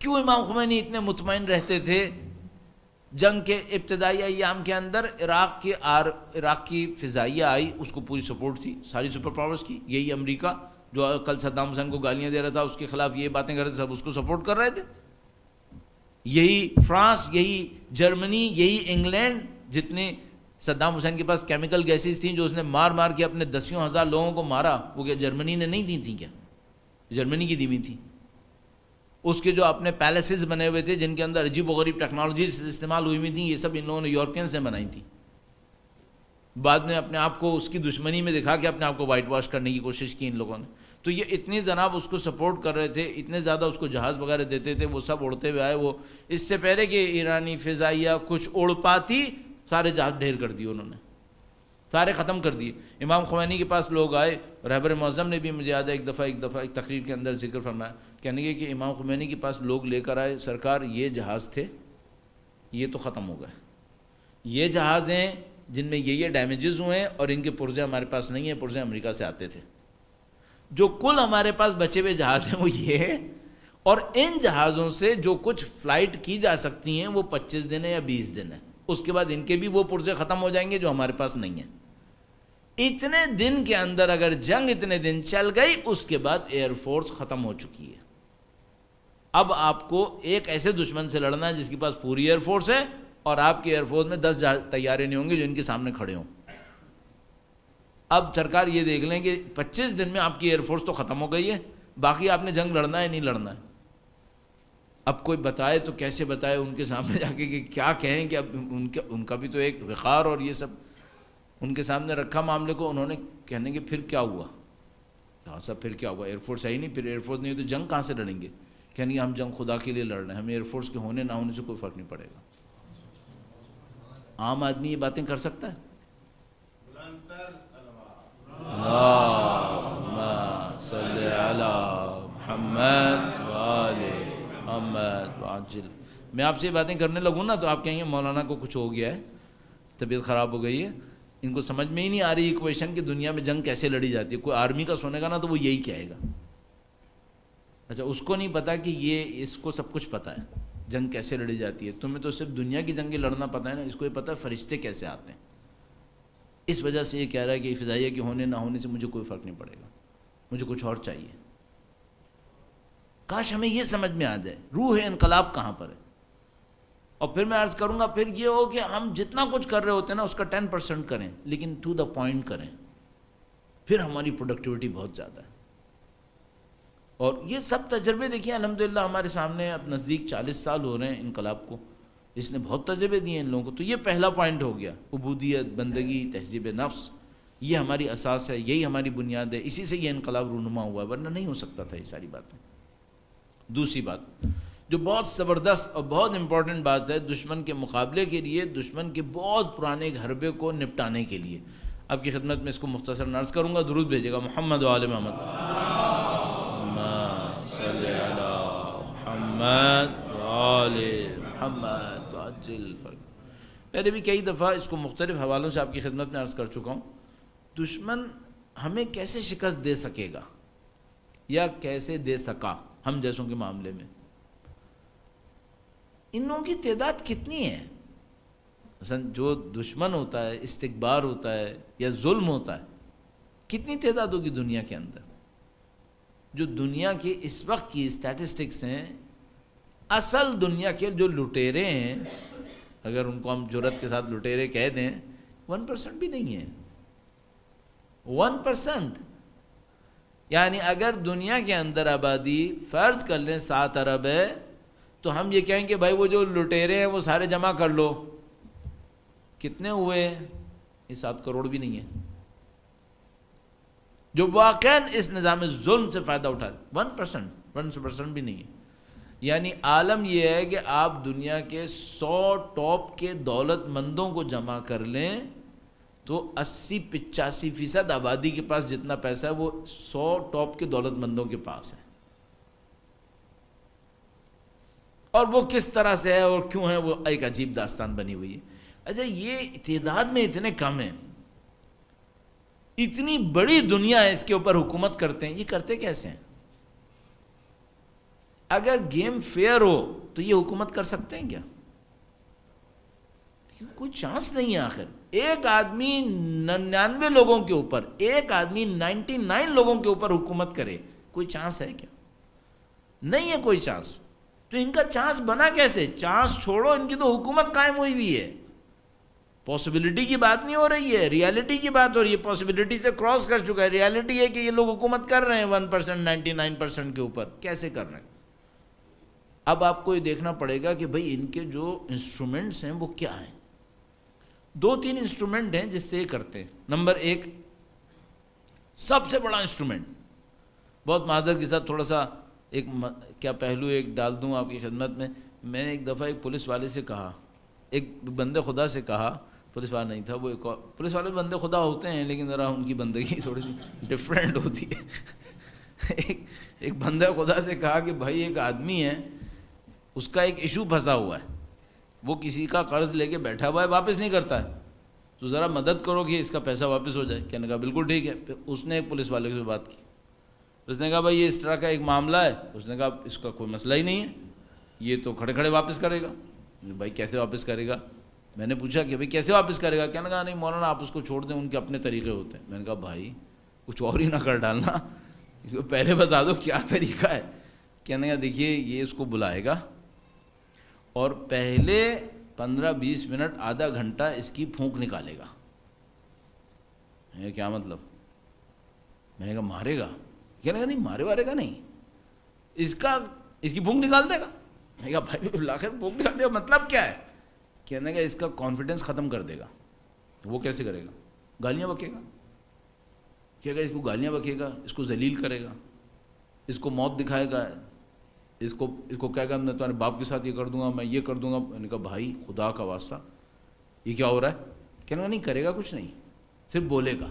کیوں امام خمینی اتنے مطمئن رہتے تھے جنگ کے ابتدائی ایام کے اندر؟ عراق کی فضائیہ آئی، اس کو پوری سپورٹ تھی ساری سپر پاورز کی. یہی امریکہ جو کل صدام حسین کو گالیاں دے رہا تھا، اس کے خلاف یہ باتیں کر رہے تھے، سب اس کو سپورٹ کر رہے تھے. یہی فرانس، یہی جرمنی، یہی انگلینڈ، جتنے صدام حسین کے پاس کیمیکل گیسز تھیں جو اس نے مار مار کے اپنے 10,000 لوگوں کو مارا، وہ کیا جرمنی نے نہیں دی تھیں؟ کیا جرمنی کی دی ہوئی تھی؟ اس کے جو اپنے پیلیسز بنے ہوئے تھے جن کے اندر عجیب و غریب ٹیکنالوجیز استعمال ہوئی ہوئی تھیں، یہ سب ان لوگوں نے یورپینس نے بنائی تھیں. بعد میں اپنے آپ کو اس کی دشمنی میں دکھا کے اپنے آپ کو وائٹ واش کرنے کی کوشش کی ان لوگوں نے. تو یہ اتنی جناب اس کو سپورٹ کر رہے تھے، اتنے زیادہ اس کو جہاز وغیرہ دیتے تھے، وہ سب اڑتے ہوئے آئے. وہ اس سے پہلے کہ ایرانی فضائیہ کچھ اڑ پاتی، سارے جہاز ڈھیر کر دیے انہوں نے، سارے ختم کر دیے. امام خمینی کے پاس لوگ آئے، رہبر معظم نے بھی مجھے یاد ہے ایک دفعہ ایک تقریر کے اندر ذکر فرمایا، کہنے کے کہ امام خمینی کے پاس لوگ لے کر آئے، سرکار یہ جہاز تھے، یہ تو ختم ہو گئے، یہ جہاز ہیں جن میں یہ ڈیمیجز ہوئے ہیں، اور ان کے پرزے ہمارے پاس نہیں ہیں، پرزے امریکہ سے آتے تھے. جو کل ہمارے پاس بچے ہوئے جہاز ہیں وہ یہ ہے، اور ان جہازوں سے جو کچھ فلائٹ کی جا سکتی ہیں وہ 25 دن ہے یا 20 دن ہے، اس کے بعد ان کے بھی وہ پرزے ختم ہو جائیں گے جو ہمارے پاس نہیں ہیں. اتنے دن کے اندر اگر جنگ اتنے دن چل گئی، اس کے بعد ایئر فورس ختم ہو چکی ہے. اب آپ کو ایک ایسے دشمن سے لڑنا ہے جس کے پاس پوری ایئر فورس ہے، اور آپ کے ایئر فورس میں 10 طیارے نہیں ہوں گے جو ان کے سامنے کھڑے ہوں. اب سرکار یہ دیکھ لیں کہ 25 دن میں آپ کی ایئر فورس تو ختم ہو گئی ہے، باقی آپ نے جنگ لڑنا ہے نہیں لڑنا ہے. اب کوئی بتائے تو کیسے بتائے ان کے سامنے جا کے کہ کیا کہیں، کہ اب ان کا بھی تو ایک وقار اور یہ سب ان کے سامنے رکھا معاملے کو. انہوں نے کہنے کہ پھر کیا ہوا؟ ہاں صاحب پھر کیا ہوا؟ ایئر فورس ہے ہی نہیں، پھر ایئر فورس نہیں ہو تو جنگ کہاں سے لڑیں گے؟ کہنے کہ ہم جنگ خدا کے لیے لڑ رہے ہیں، ہمیں ایئر فورس کے ہونے نہ ہونے سے کوئی فرق نہیں پڑے گا. عام آدمی یہ باتیں کر سکتا ہے؟ اللہم صلی علی محمد و آل محمد وعجل. میں آپ سے یہ باتیں کرنے لگوں نا تو آپ کہیں گے مولانا کو کچھ ہو گیا ہے، طبیعت خراب ہو گئی ہے، ان کو سمجھ میں ہی نہیں آ رہی ایکویشن کہ دنیا میں جنگ کیسے لڑی جاتی ہے. کوئی آرمی کا سنے گا نا تو وہ یہی کہے گا. اچھا، اس کو نہیں پتا کہ یہ اس کو سب کچھ پتا ہے جنگ کیسے لڑی جاتی ہے. تمہیں تو صرف دنیا کی جنگیں لڑنا پتا ہے نا، اس کو یہ پتا ہے فرشتے کیسے آتے ہیں. اس وجہ سے یہ کہہ رہا ہے کہ فضائیہ کے ہونے نہ ہونے سے مجھے کوئی فرق نہیں پڑے گا، مجھے کچھ اور چاہیے. کاش ہمیں یہ سمجھ میں آ جائے روح انقلاب کہاں پر ہے. اور پھر میں عرض کروں گا، پھر یہ ہو کہ ہم جتنا کچھ کر رہے ہوتے ہیں نا اس کا 10% کریں، لیکن ٹو دا پوائنٹ کریں، پھر ہماری پروڈکٹیوٹی بہت زیادہ ہے. اور یہ سب تجربے دیکھیں الحمدللہ ہمارے سامنے اب نزدیک 40 سال ہو رہے ہیں انقلاب کو، اس نے بہت تجربے دیے ان لوگوں کو. تو یہ پہلا پوائنٹ ہو گیا، عبودیت، بندگی، تہذیب نفس، یہ ہماری اساس ہے، یہی ہماری بنیاد ہے، اسی سے یہ انقلاب رونما ہوا ہے، ورنہ نہیں ہو سکتا تھا یہ ساری باتیں. دوسری بات جو بہت زبردست اور بہت امپورٹنٹ بات ہے، دشمن کے مقابلے کے لیے، دشمن کے بہت پرانے ایک حربے کو نپٹانے کے لیے آپ کی خدمت میں اس کو مختصر عرض کروں گا. درود بھیجے گا محمد و آل محمد. صلی علی محمد و آل محمد وعجل فرق. پہلے بھی کئی دفعہ اس کو مختلف حوالوں سے آپ کی خدمت میں عرض کر چکا ہوں. دشمن ہمیں کیسے شکست دے سکے گا یا کیسے دے سکا ہم جیسوں کے معاملے میں؟ ان لوگوں کی تعداد کتنی ہے؟ مثلا جو دشمن ہوتا ہے، استکبار ہوتا ہے یا ظلم ہوتا ہے، کتنی تعداد ہوگی دنیا کے اندر؟ جو دنیا کی اس وقت کی اسٹیٹسٹکس ہیں، اصل دنیا کے جو لٹیرے ہیں، اگر ان کو ہم جرات کے ساتھ لٹیرے کہہ دیں، 1% بھی نہیں ہے. 1%. یعنی اگر دنیا کے اندر آبادی فرض کر لیں 7 ارب ہے تو ہم یہ کہیں کہ بھائی وہ جو لٹیرے ہیں وہ سارے جمع کر لو. کتنے ہوئے؟ یہ 7 کروڑ بھی نہیں ہے جو واقعاً اس نظام ظلم سے فائدہ اٹھا رہے. 1% بھی نہیں ہے. یعنی عالم یہ ہے کہ آپ دنیا کے 100 ٹاپ کے دولت مندوں کو جمع کر لیں تو 80-85% آبادی کے پاس جتنا پیسہ ہے وہ 100 ٹاپ کے دولت مندوں کے پاس ہے. اور وہ کس طرح سے ہے اور کیوں ہے وہ ایک عجیب داستان بنی ہوئی ہے. اچھا یہ تعداد میں اتنے کم ہیں، اتنی بڑی دنیا ہے، اس کے اوپر حکومت کرتے ہیں، یہ کرتے کیسے ہیں؟ اگر گیم فیئر ہو تو یہ حکومت کر سکتے ہیں کیا؟ کوئی چانس نہیں ہے. آخر ایک آدمی 99 لوگوں کے اوپر، ایک آدمی 99 لوگوں کے اوپر حکومت کرے، کوئی چانس ہے کیا؟ نہیں ہے کوئی چانس. تو ان کا چانس بنا کیسے؟ چانس چھوڑو، ان کی تو حکومت قائم ہوئی ہوئی ہے. پاسبلٹی کی بات نہیں ہو رہی ہے، ریالٹی کی بات ہو رہی ہے. پاسبلٹی سے کراس کر چکا ہے. ریالٹی ہے کہ یہ لوگ حکومت کر رہے ہیں 1%، 99% کے اوپر. کیسے کر رہے ہیں؟ اب آپ کو یہ دیکھنا پڑے گا کہ بھئی ان کے جو انسٹرومنٹس ہیں وہ کیا ہیں. 2-3 انسٹرومنٹ ہیں جس سے یہ کرتے ہیں. نمبر 1، سب سے بڑا انسٹرومنٹ، بہت معذرت کے ساتھ تھوڑا سا ایک کیا پہلو ایک ڈال دوں آپ کی خدمت میں. میں نے ایک دفعہ ایک پولیس والے سے کہا، ایک بندے خدا سے کہا، پولیس والا نہیں تھا وہ، ایک پولیس والے بندے خدا ہوتے ہیں لیکن ذرا ان کی بندگی تھوڑی سی ڈفرینٹ ہوتی ہے. ایک بندہ خدا سے کہا کہ بھائی ایک آدمی ہے، اس کا ایک ایشو پھنسا ہوا ہے، وہ کسی کا قرض لے کے بیٹھا ہوا ہے، واپس نہیں کرتا ہے، تو ذرا مدد کرو کہ اس کا پیسہ واپس ہو جائے. کہنے کہا بالکل ٹھیک ہے. پھر اس نے ایک پولیس والے سے بات کی، اس نے کہا بھائی یہ اس طرح کا ایک معاملہ ہے. اس نے کہا اس کا کوئی مسئلہ ہی نہیں ہے، یہ تو کھڑے کھڑے واپس کرے گا. بھائی کیسے واپس کرے گا؟ میں نے پوچھا کہ بھائی کیسے واپس کرے گا؟ کہنے کہا نہیں مولانا آپ اس کو چھوڑ دیں، ان کے اپنے طریقے ہوتے ہیں. میں نے کہا بھائی کچھ اور ہی نہ کر ڈالنا، پہلے بتا دو کیا طریقہ ہے. کہنے کہا دیکھیے یہ اس کو بلائے گا اور پہلے 15-20 منٹ آدھا گھنٹہ اس کی پھونک نکالے گا. میں نے کیا مطلب؟ میں نے کہا مارے گا. کہنے کہا نہیں مارے وارے گا نہیں، اس کی پھونک نکال دے گا. میں نے کہا بھائی آخر پھونک نکال دے گا مطلب کیا ہے؟ کہنے کا اس کا کانفیڈنس ختم کر دے گا. وہ کیسے کرے گا؟ گالیاں بکے گا. کیا کہ اس کو گالیاں بکے گا، اس کو ذلیل کرے گا، اس کو موت دکھائے گا، اس کو کہے گا میں تمہارے باپ کے ساتھ یہ کر دوں گا، میں یہ کر دوں گا. میں نے کہا بھائی خدا کا واسطہ یہ کیا ہو رہا ہے؟ کہنے کا نہیں کرے گا کچھ نہیں، صرف بولے گا.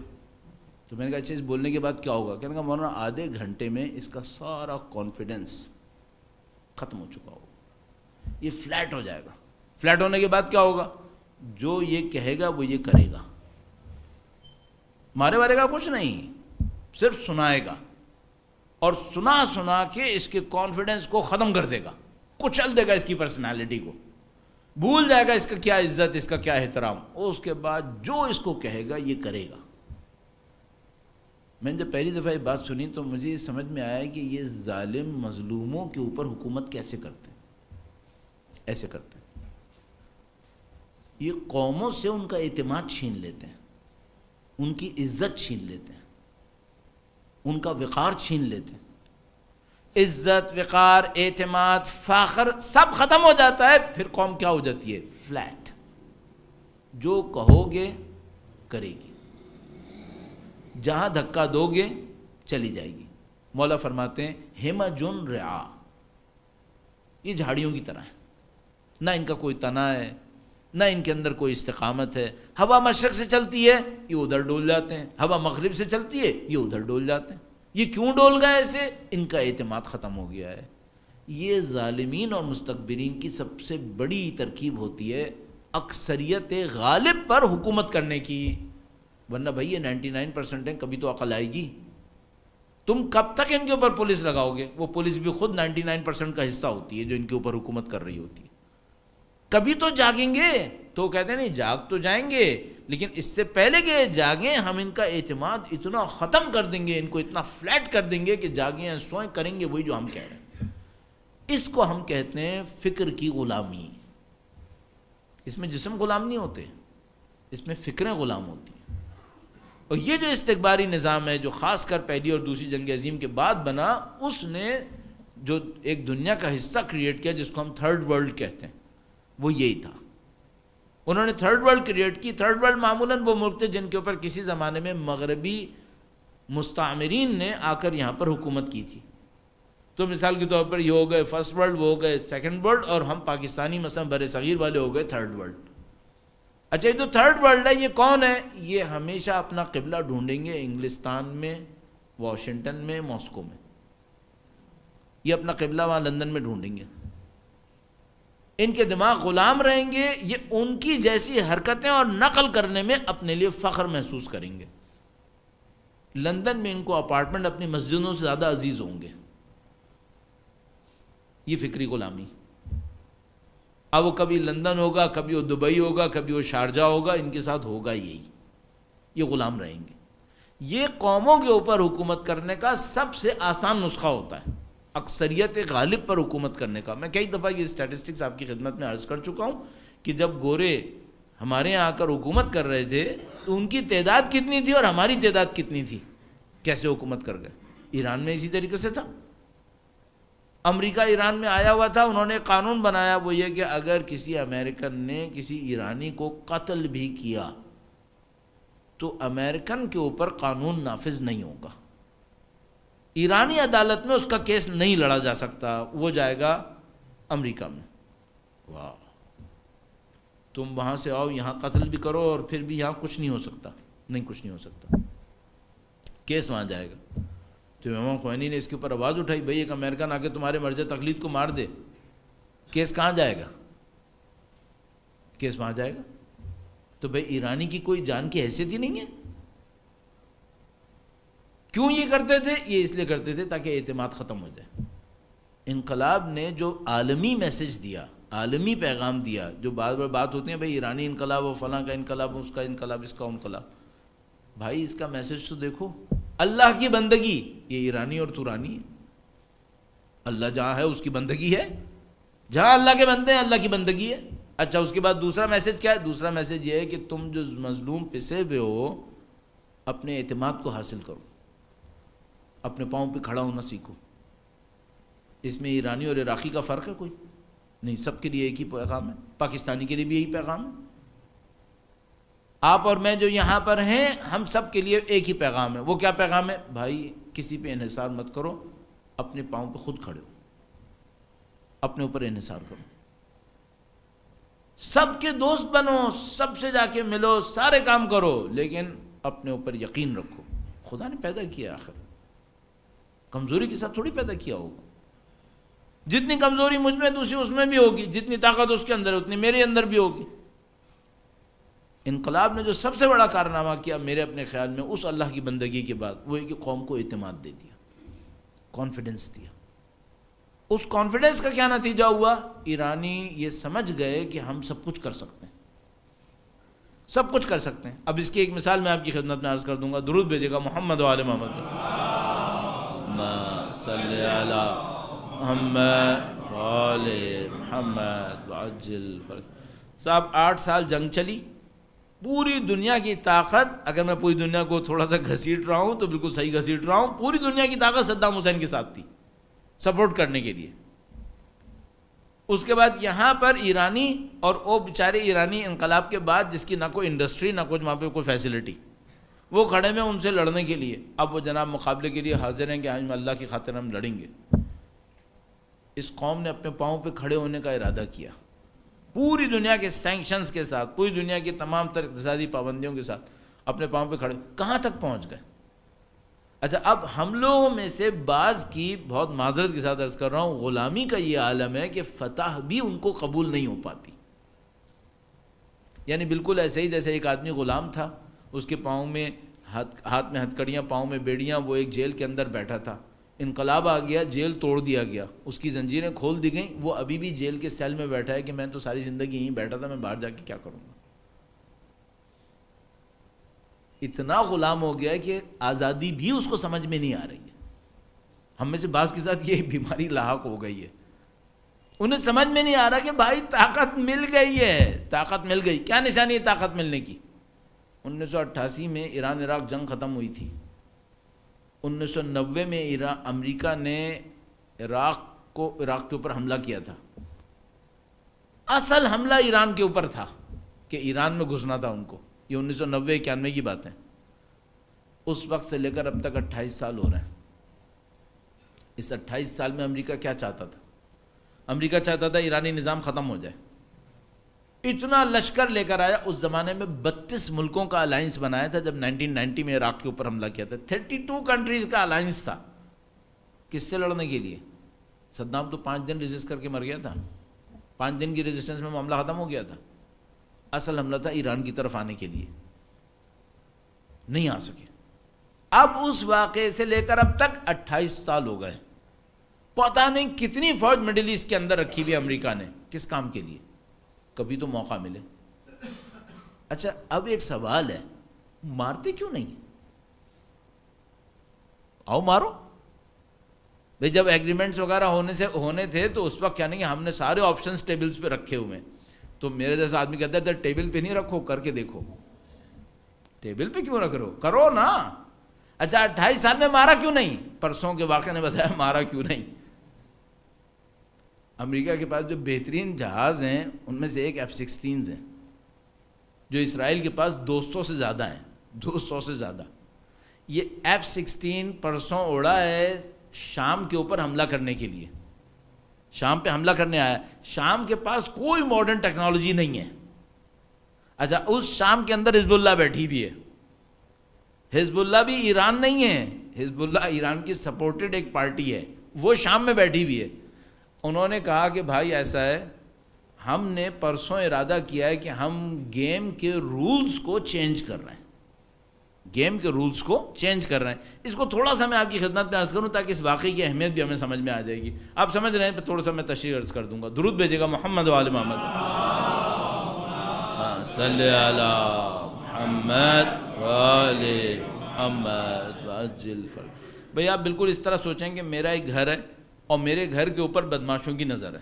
تو میں نے کہا اچھا اس بولنے کے بعد کیا ہوگا؟ کہنے کا مولانا آدھے گھنٹے میں اس کا سارا کانفیڈنس ختم ہو چکا ہوگا، یہ فلیٹ ہو جائے گا. فلیٹ ہونے کے بعد کیا ہوگا؟ جو یہ کہے گا وہ یہ کرے گا، مارے وارے گا کچھ نہیں، صرف سنائے گا اور سنا کے اس کے کانفیڈنس کو ختم کر دے گا، کچل دے گا اس کی پرسنالٹی کو، بھول جائے گا اس کا کیا عزت، اس کا کیا احترام. اور اس کے بعد جو اس کو کہے گا یہ کرے گا. میں نے جب پہلی دفعہ یہ بات سنی تو مجھے یہ سمجھ میں آیا کہ یہ ظالم مظلوموں کے اوپر حکومت کیسے کرتے ہیں. ایسے کرتے ہیں، یہ قوموں سے ان کا اعتماد چھین لیتے ہیں، ان کی عزت چھین لیتے ہیں، ان کا وقار چھین لیتے ہیں. عزت، وقار، اعتماد، فخر سب ختم ہو جاتا ہے. پھر قوم کیا ہو جاتی ہے؟ فلیٹ. جو کہو گے کرے گی، جہاں دھکا دو گے چلی جائے گی. مولا فرماتے ہیں ہمجن رعا، یہ جھاڑیوں کی طرح ہے، نہ ان کا کوئی تنا ہے، نہ ان کے اندر کوئی استقامت ہے. ہوا مشرق سے چلتی ہے یہ ادھر ڈول جاتے ہیں، ہوا مغرب سے چلتی ہے یہ ادھر ڈول جاتے ہیں. یہ کیوں ڈول گئے ایسے؟ ان کا اعتماد ختم ہو گیا ہے. یہ ظالمین اور مستکبرین کی سب سے بڑی ترکیب ہوتی ہے اکثریت غالب پر حکومت کرنے کی، ورنہ بھائی یہ 99% ہیں، کبھی تو عقل آئے گی. تم کب تک ان کے اوپر پولیس لگاؤ گے؟ وہ پولیس بھی خود 99% کا حصہ ہوتی ہے جو ان کے اوپر حکومت کر رہی ہوتی ہے. کبھی تو جاگیں گے. تو کہتے ہیں نہیں جاگ تو جائیں گے، لیکن اس سے پہلے کہ جاگیں ہم ان کا اعتماد اتنا ختم کر دیں گے، ان کو اتنا فلیٹ کر دیں گے کہ جاگیں سوئیں کریں گے وہی جو ہم کہہ رہے ہیں. اس کو ہم کہتے ہیں فکر کی غلامی. اس میں جسم غلام نہیں ہوتے، اس میں فکریں غلام ہوتی ہیں. اور یہ جو استکباری نظام ہے جو خاص کر پہلی اور دوسری جنگ عظیم کے بعد بنا، اس نے جو ایک دنیا کا حصہ کریٹ کیا جس کو ہم تھرڈ ورلڈ کہتے ہیں، وہ یہی تھا. انہوں نے تھرڈ ورلڈ کریٹ کی. تھرڈ ورلڈ معمولاً وہ ملک تھے جن کے اوپر کسی زمانے میں مغربی مستعمرین نے آ کر یہاں پر حکومت کی تھی. تو مثال کے طور پر یہ ہو گئے فرسٹ ورلڈ، وہ ہو گئے سیکنڈ ورلڈ، اور ہم پاکستانی مثلا بر صغیر والے ہو گئے تھرڈ ورلڈ. اچھا یہ جو تھرڈ ورلڈ ہے یہ کون ہے؟ یہ ہمیشہ اپنا قبلہ ڈھونڈیں گے انگلستان میں، واشنگٹن میں، ماسکو میں. یہ اپنا قبلہ وہاں لندن میں ڈھونڈیں گے. ان کے دماغ غلام رہیں گے. یہ ان کی جیسی حرکتیں اور نقل کرنے میں اپنے لیے فخر محسوس کریں گے. لندن میں ان کو اپارٹمنٹ اپنی مسجدوں سے زیادہ عزیز ہوں گے. یہ فکری غلامی. اب وہ کبھی لندن ہوگا، کبھی وہ دبئی ہوگا، کبھی وہ شارجہ ہوگا، ان کے ساتھ ہوگا یہی. یہ غلام رہیں گے. یہ قوموں کے اوپر حکومت کرنے کا سب سے آسان نسخہ ہوتا ہے، اکثریت غالب پر حکومت کرنے کا. میں کئی دفعہ یہ اسٹیٹسٹکس آپ کی خدمت میں عرض کر چکا ہوں کہ جب گورے ہمارے یہاں آ کر حکومت کر رہے تھے تو ان کی تعداد کتنی تھی اور ہماری تعداد کتنی تھی، کیسے حکومت کر گئے. ایران میں اسی طریقے سے تھا. امریکہ ایران میں آیا ہوا تھا، انہوں نے قانون بنایا، وہ یہ کہ اگر کسی امریکن نے کسی ایرانی کو قتل بھی کیا تو امریکن کے اوپر قانون نافذ نہیں ہوگا. ایرانی عدالت میں اس کا کیس نہیں لڑا جا سکتا، وہ جائے گا امریکہ میں. واہ، تم وہاں سے آؤ یہاں قتل بھی کرو اور پھر بھی یہاں کچھ نہیں ہو سکتا. نہیں، کچھ نہیں ہو سکتا، کیس وہاں جائے گا. تو امام خمینی نے اس کے اوپر آواز اٹھائی، بھئی ایک امریکن آ کے تمہارے مرجع تقلید کو مار دے، کیس کہاں جائے گا؟ کیس وہاں جائے گا. تو بھئی ایرانی کی کوئی جان کی حیثیت ہی نہیں ہے. کیوں یہ کرتے تھے؟ یہ اس لیے کرتے تھے تاکہ اعتماد ختم ہو جائے. انقلاب نے جو عالمی میسج دیا، عالمی پیغام دیا، جو بار بار بات ہوتی ہے بھئی ایرانی انقلاب و فلاں کا انقلاب، اس کا انقلاب، اس کا انقلاب. بھائی اس کا میسج تو دیکھو، اللہ کی بندگی. یہ ایرانی اور تورانی ہے. اللہ جہاں ہے اس کی بندگی ہے، جہاں اللہ کے بندے ہیں اللہ کی بندگی ہے. اچھا اس کے بعد دوسرا میسج کیا ہے؟ دوسرا میسج یہ ہے کہ تم جو مظلوم پسے ہوئے ہو اپنے اعتماد کو حاصل کرو، اپنے پاؤں پہ کھڑا ہونا سیکھو. اس میں ایرانی اور عراقی کا فرق ہے کوئی نہیں، سب کے لیے ایک ہی پیغام ہے. پاکستانی کے لیے بھی یہی پیغام ہے. آپ اور میں جو یہاں پر ہیں ہم سب کے لیے ایک ہی پیغام ہے. وہ کیا پیغام ہے؟ بھائی کسی پہ انحصار مت کرو، اپنے پاؤں پہ خود کھڑے ہو، اپنے اوپر انحصار کرو، سب کے دوست بنو، سب سے جا کے ملو، سارے کام کرو، لیکن اپنے اوپر یقین رکھو. خدا نے پیدا کیا آخر، کمزوری کے ساتھ تھوڑی پیدا کیا ہوگا. جتنی کمزوری مجھ میں دوسری اس میں بھی ہوگی، جتنی طاقت اس کے اندر ہے اتنی میرے اندر بھی ہوگی. انقلاب نے جو سب سے بڑا کارنامہ کیا میرے اپنے خیال میں اس اللہ کی بندگی کے بعد، وہ ہے کہ قوم کو اعتماد دے دیا، کانفیڈنس دیا. اس کانفیڈنس کا کیا نتیجہ ہوا؟ ایرانی یہ سمجھ گئے کہ ہم سب کچھ کر سکتے ہیں، سب کچھ کر سکتے ہیں. اب اس کی ایک مثال میں آپ کی خدمت میں عرض کر دوں گا. درود بھیجے گا محمد و آل محمد. اللہم صلی علی محمد و آل محمد وعجل فرج. صاحب 8 سال جنگ چلی، پوری دنیا کی طاقت، اگر میں پوری دنیا کو تھوڑا سا گھسیٹ رہا ہوں تو بالکل صحیح گھسیٹ رہا ہوں، پوری دنیا کی طاقت صدام حسین کے ساتھ تھی سپورٹ کرنے کے لیے. اس کے بعد یہاں پر ایرانی، اور وہ بیچارے ایرانی انقلاب کے بعد جس کی نہ کوئی انڈسٹری نہ کچھ وہاں پہ کوئی فیسلٹی، وہ کھڑے میں ان سے لڑنے کے لیے. اب وہ جناب مقابلے کے لیے حاضر ہیں کہ ہم اللہ کی خاطر ہم لڑیں گے. اس قوم نے اپنے پاؤں پہ کھڑے ہونے کا ارادہ کیا، پوری دنیا کے سینکشنز کے ساتھ، پوری دنیا کی تمام تر اقتصادی پابندیوں کے ساتھ اپنے پاؤں پہ کھڑے. کہاں تک پہنچ گئے؟ اچھا اب ہم لوگوں میں سے بعض کی، بہت معذرت کے ساتھ عرض کر رہا ہوں، غلامی کا یہ عالم ہے کہ فتح بھی ان کو قبول نہیں ہو پاتی. یعنی بالکل ایسے ہی جیسے ایک آدمی غلام تھا، اس کے پاؤں میں ہاتھ میں ہتھکڑیاں، پاؤں میں بیڑیاں، وہ ایک جیل کے اندر بیٹھا تھا، انقلاب آ گیا، جیل توڑ دیا گیا، اس کی زنجیریں کھول دی گئیں، وہ ابھی بھی جیل کے سیل میں بیٹھا ہے کہ میں تو ساری زندگی یہیں بیٹھا تھا، میں باہر جا کے کیا کروں گا۔ اتنا غلام ہو گیا ہے کہ آزادی بھی اس کو سمجھ میں نہیں آ رہی ہے۔ ہم میں سے بعض کے ساتھ یہ بیماری لاحق ہو گئی ہے، انہیں سمجھ میں نہیں آ رہا کہ بھائی طاقت مل گئی ہے، طاقت مل گئی۔ کیا نشانی ہے طاقت ملنے کی؟ 1988 میں ایران عراق جنگ ختم ہوئی تھی، 1990 میں امریکہ نے عراق کے اوپر حملہ کیا تھا۔ اصل حملہ ایران کے اوپر تھا کہ ایران میں گھسنا تھا ان کو، یہ 1990-91 کی بات ہے۔ اس وقت سے لے کر اب تک 28 سال ہو رہے ہیں۔ اس 28 سال میں امریکہ کیا چاہتا تھا؟ امریکہ چاہتا تھا ایرانی نظام ختم ہو جائے، اتنا لشکر لے کر آیا۔ اس زمانے میں 32 ملکوں کا الائنس بنایا تھا جب 1990 میں عراق کے اوپر حملہ کیا تھا۔ 32 کنٹریز کا الائنس تھا، کس سے لڑنے کے لیے؟ صدام تو 5 دن ریزسٹ کر کے مر گیا تھا، 5 دن کی ریزسٹنس میں معاملہ ختم ہو گیا تھا۔ اصل حملہ تھا ایران کی طرف آنے کے لیے، نہیں آ سکے۔ اب اس واقعے سے لے کر اب تک 28 سال ہو گئے، پتہ نہیں کتنی فوج مڈل ایسٹ کے اندر رکھی ہوئی امریکہ نے، کس کام کے لیے؟ کبھی تو موقع ملے۔ اچھا اب ایک سوال ہے، مارتے کیوں نہیں؟ آؤ مارو بھئی، جب ایگریمنٹس وغیرہ ہونے تھے تو اس وقت کیا نہیں کہ ہم نے سارے آپشنز ٹیبلز پہ رکھے ہوئے ہیں، تو میرے جیسا آدمی کہتا ہے ٹیبل پہ نہیں رکھو، کر کے دیکھو۔ ٹیبل پہ کیوں رکھ رہے ہو؟ کرو نا۔ اچھا 28 سال میں مارا کیوں نہیں؟ پرسوں کے واقعے نے بتایا مارا کیوں نہیں۔ امریکہ کے پاس جو بہترین جہاز ہیں ان میں سے ایک F-16 ہیں، جو اسرائیل کے پاس 200 سے زیادہ ہیں، 200 سے زیادہ۔ یہ F-16 پرسوں اڑا ہے شام کے اوپر حملہ کرنے کے لیے، شام پہ حملہ کرنے آیا۔ شام کے پاس کوئی ماڈرن ٹیکنالوجی نہیں ہے۔ اچھا اس شام کے اندر حزب اللہ بیٹھی بھی ہے، حزب اللہ بھی ایران نہیں ہے، حزب اللہ ایران کی سپورٹڈ ایک پارٹی ہے، وہ شام میں بیٹھی بھی ہے۔ انہوں نے کہا کہ بھائی ایسا ہے، ہم نے پرسوں ارادہ کیا ہے کہ ہم گیم کے رولز کو چینج کر رہے ہیں، گیم کے رولز کو چینج کر رہے ہیں۔ اس کو تھوڑا سا میں آپ کی خدمت میں عرض کروں تاکہ اس واقعے کی اہمیت بھی ہمیں سمجھ میں آ جائے گی۔ آپ سمجھ رہے ہیں، پھر تھوڑا سا میں تشریح عرض کر دوں گا۔ درود بھیجے گا محمد وآل محمد، صلی علی محمد وآل محمد وعجل فرج۔ بھئی آپ بالکل اس طرح سوچیں کہ میرا ایک گھر ہے اور میرے گھر کے اوپر بدماشوں کی نظر ہے،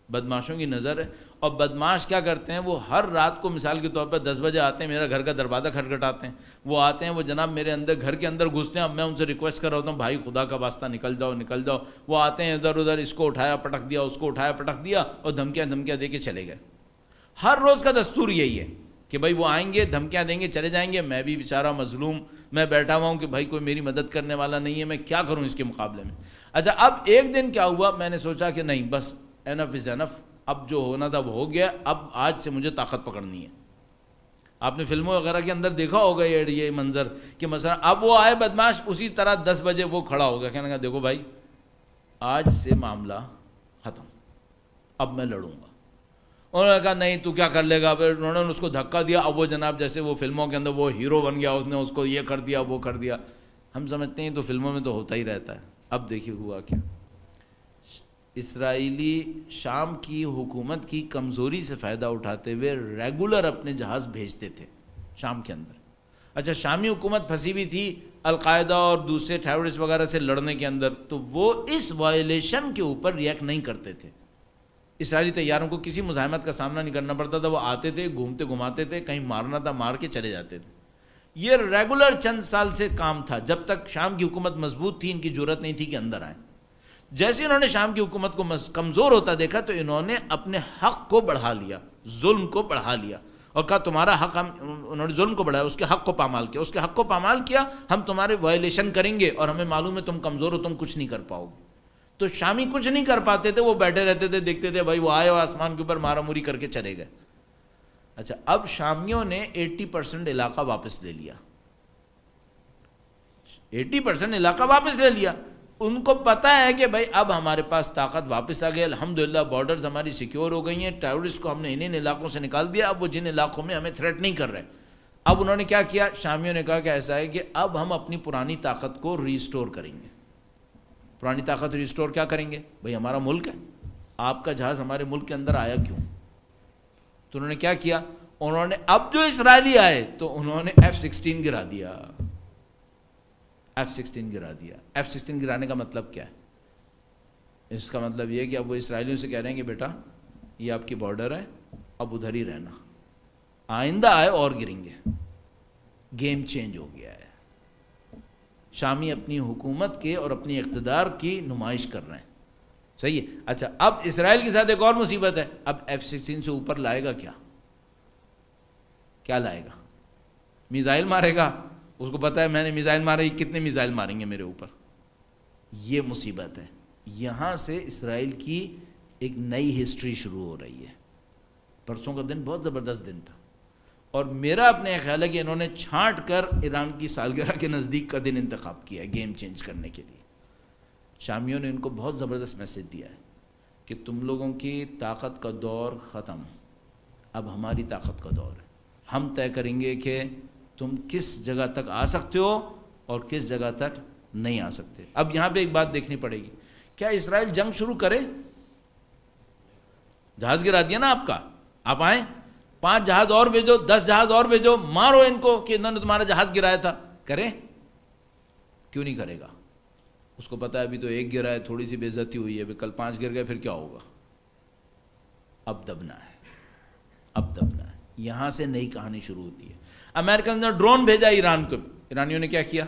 بدماشوں کی نظر ہے، اور بدماش کیا کرتے ہیں، وہ ہر رات کو مثال کے طور پر 10 بجے آتے ہیں، میرا گھر کا دروازہ کھٹکھٹاتے ہیں، وہ آتے ہیں، وہ جناب میرے اندر گھر کے اندر گھستے ہیں۔ اب میں ان سے ریکویسٹ کر رہا ہوتا ہوں بھائی خدا کا واسطہ نکل جاؤ نکل جاؤ، وہ آتے ہیں ادھر ادھر، اس کو اٹھایا پٹک دیا، اس کو اٹھایا پٹک دیا، اور دھمکیاں دے کے چلے گئے۔ ہر روز کا دستور یہی ہے کہ بھائی وہ آئیں گے، دھمکیاں دیں گے، چلے جائیں گے۔ میں بھی بیچارہ مظلوم، میں بیٹھا ہوا ہوں کہ بھائی کوئی میری مدد کرنے والا نہیں ہے، میں کیا کروں اس کے مقابلے میں۔ اچھا اب ایک دن کیا ہوا، میں نے سوچا کہ نہیں بس انف از انف، اب جو ہونا تھا وہ ہو گیا، اب آج سے مجھے طاقت پکڑنی ہے۔ آپ نے فلموں وغیرہ کے اندر دیکھا ہوگا یہ منظر کہ مثلا اب وہ آئے بدماش، اسی طرح 10 بجے وہ کھڑا ہو گیا، کہنے لگا دیکھو بھائی آج سے معاملہ ختم، اب میں لڑوں گا۔ انہوں نے کہا نہیں تو کیا کر لے گا، پھر انہوں نے اس کو دھکا دیا، اب وہ جناب جیسے وہ فلموں کے اندر وہ ہیرو بن گیا، اس نے اس کو یہ کر دیا وہ کر دیا۔ ہم سمجھتے ہیں تو فلموں میں تو ہوتا ہی رہتا ہے۔ اب دیکھیے ہوا کیا، اسرائیلی شام کی حکومت کی کمزوری سے فائدہ اٹھاتے ہوئے ریگولر اپنے جہاز بھیجتے تھے شام کے اندر۔ اچھا شامی حکومت پھنسی ہوئی تھی القاعدہ اور دوسرے ٹیررسٹ وغیرہ سے لڑنے کے اندر، تو وہ اس وائلیشن کے اوپر ریئیکٹ نہیں کرتے تھے۔ اسرائیلی طیاروں کو کسی مزاحمت کا سامنا نہیں کرنا پڑتا تھا، وہ آتے تھے، گھومتے گھماتے تھے، کہیں مارنا تھا مار کے چلے جاتے تھے۔ یہ ریگولر چند سال سے کام تھا، جب تک شام کی حکومت مضبوط تھی ان کی جرأت نہیں تھی کہ اندر آئیں۔ جیسے انہوں نے شام کی حکومت کو کمزور ہوتا دیکھا تو انہوں نے اپنے حق کو بڑھا لیا، ظلم کو بڑھا لیا، اور کہا تمہارا حق انہوں نے ظلم کو بڑھایا، اس کے حق کو پامال کیا، اس کے حق کو پامال کیا، ہم تمہارے وائلیشن کریں گے، اور ہمیں معلوم ہے تم کمزور ہو، تم کچھ نہیں کر پاؤ گے۔ تو شامی کچھ نہیں کر پاتے تھے، وہ بیٹھے رہتے تھے، دیکھتے تھے بھائی وہ آئے اور آسمان کے اوپر مارا موری کر کے چلے گئے۔ اچھا اب شامیوں نے 80% علاقہ واپس لے لیا، 80% علاقہ واپس لے لیا۔ ان کو پتہ ہے کہ بھائی اب ہمارے پاس طاقت واپس آ گئی، الحمدللہ بارڈرز ہماری سیکیور ہو گئی ہیں، ٹیررسٹ کو ہم نے انہیں علاقوں سے نکال دیا، اب وہ جن علاقوں میں ہمیں تھریٹ نہیں کر رہے۔ اب انہوں نے کیا کیا، شامیوں نے کہا کہ ایسا ہے کہ اب ہم اپنی پرانی طاقت کو ریسٹور کریں گے۔ پرانی طاقت ریسٹور کیا کریں گے؟ بھائی ہمارا ملک ہے، آپ کا جہاز ہمارے ملک کے اندر آیا کیوں؟ تو انہوں نے کیا کیا، انہوں نے اب جو اسرائیلی آئے تو انہوں نے F-16 گرا دیا۔ F-16 گرا دیا۔ F-16 گرانے کا مطلب کیا ہے؟ اس کا مطلب یہ ہے کہ اب وہ اسرائیلیوں سے کہہ رہے ہیں کہ بیٹا یہ آپ کی بارڈر ہے، اب ادھر ہی رہنا، آئندہ آئے اور گریں گے۔ گیم چینج ہو گیا ہے۔ شامی اپنی حکومت کے اور اپنی اقتدار کی نمائش کر رہے ہیں، صحیح ہے۔ اچھا اب اسرائیل کے ساتھ ایک اور مصیبت ہے، اب F-16 سے اوپر لائے گا کیا لائے گا؟ میزائل مارے گا، اس کو پتہ ہے میں نے میزائل مارے، کتنے میزائل ماریں گے میرے اوپر؟ یہ مصیبت ہے۔ یہاں سے اسرائیل کی ایک نئی ہسٹری شروع ہو رہی ہے۔ پرسوں کا دن بہت زبردست دن تھا، اور میرا اپنے خیال ہے کہ انہوں نے چھانٹ کر ایران کی سالگرہ کے نزدیک کا دن انتخاب کیا ہے گیم چینج کرنے کے لیے۔ شامیوں نے ان کو بہت زبردست میسج دیا ہے کہ تم لوگوں کی طاقت کا دور ختم، اب ہماری طاقت کا دور ہے، ہم طے کریں گے کہ تم کس جگہ تک آ سکتے ہو اور کس جگہ تک نہیں آ سکتے۔ اب یہاں پہ ایک بات دیکھنی پڑے گی، کیا اسرائیل جنگ شروع کرے؟ جہاز گرا دیا نا آپ کا، آپ آئیں 5 جہاز اور بھیجو، 10 جہاز اور بھیجو، مارو ان کو کہ انہوں نے تمہارا جہاز گرایا تھا، کرے؟ کیوں نہیں کرے گا؟ اس کو پتا ہے ابھی تو ایک گرا ہے، تھوڑی سی بے عزتی ہوئی ہے، ابھی کل 5 گر گئے، پھر کیا ہوگا؟ اب دبنا ہے، اب دبنا ہے۔ یہاں سے نئی کہانی شروع ہوتی ہے۔ امریکن نے ڈرون بھیجا ایران کو، ایرانیوں نے کیا کیا؟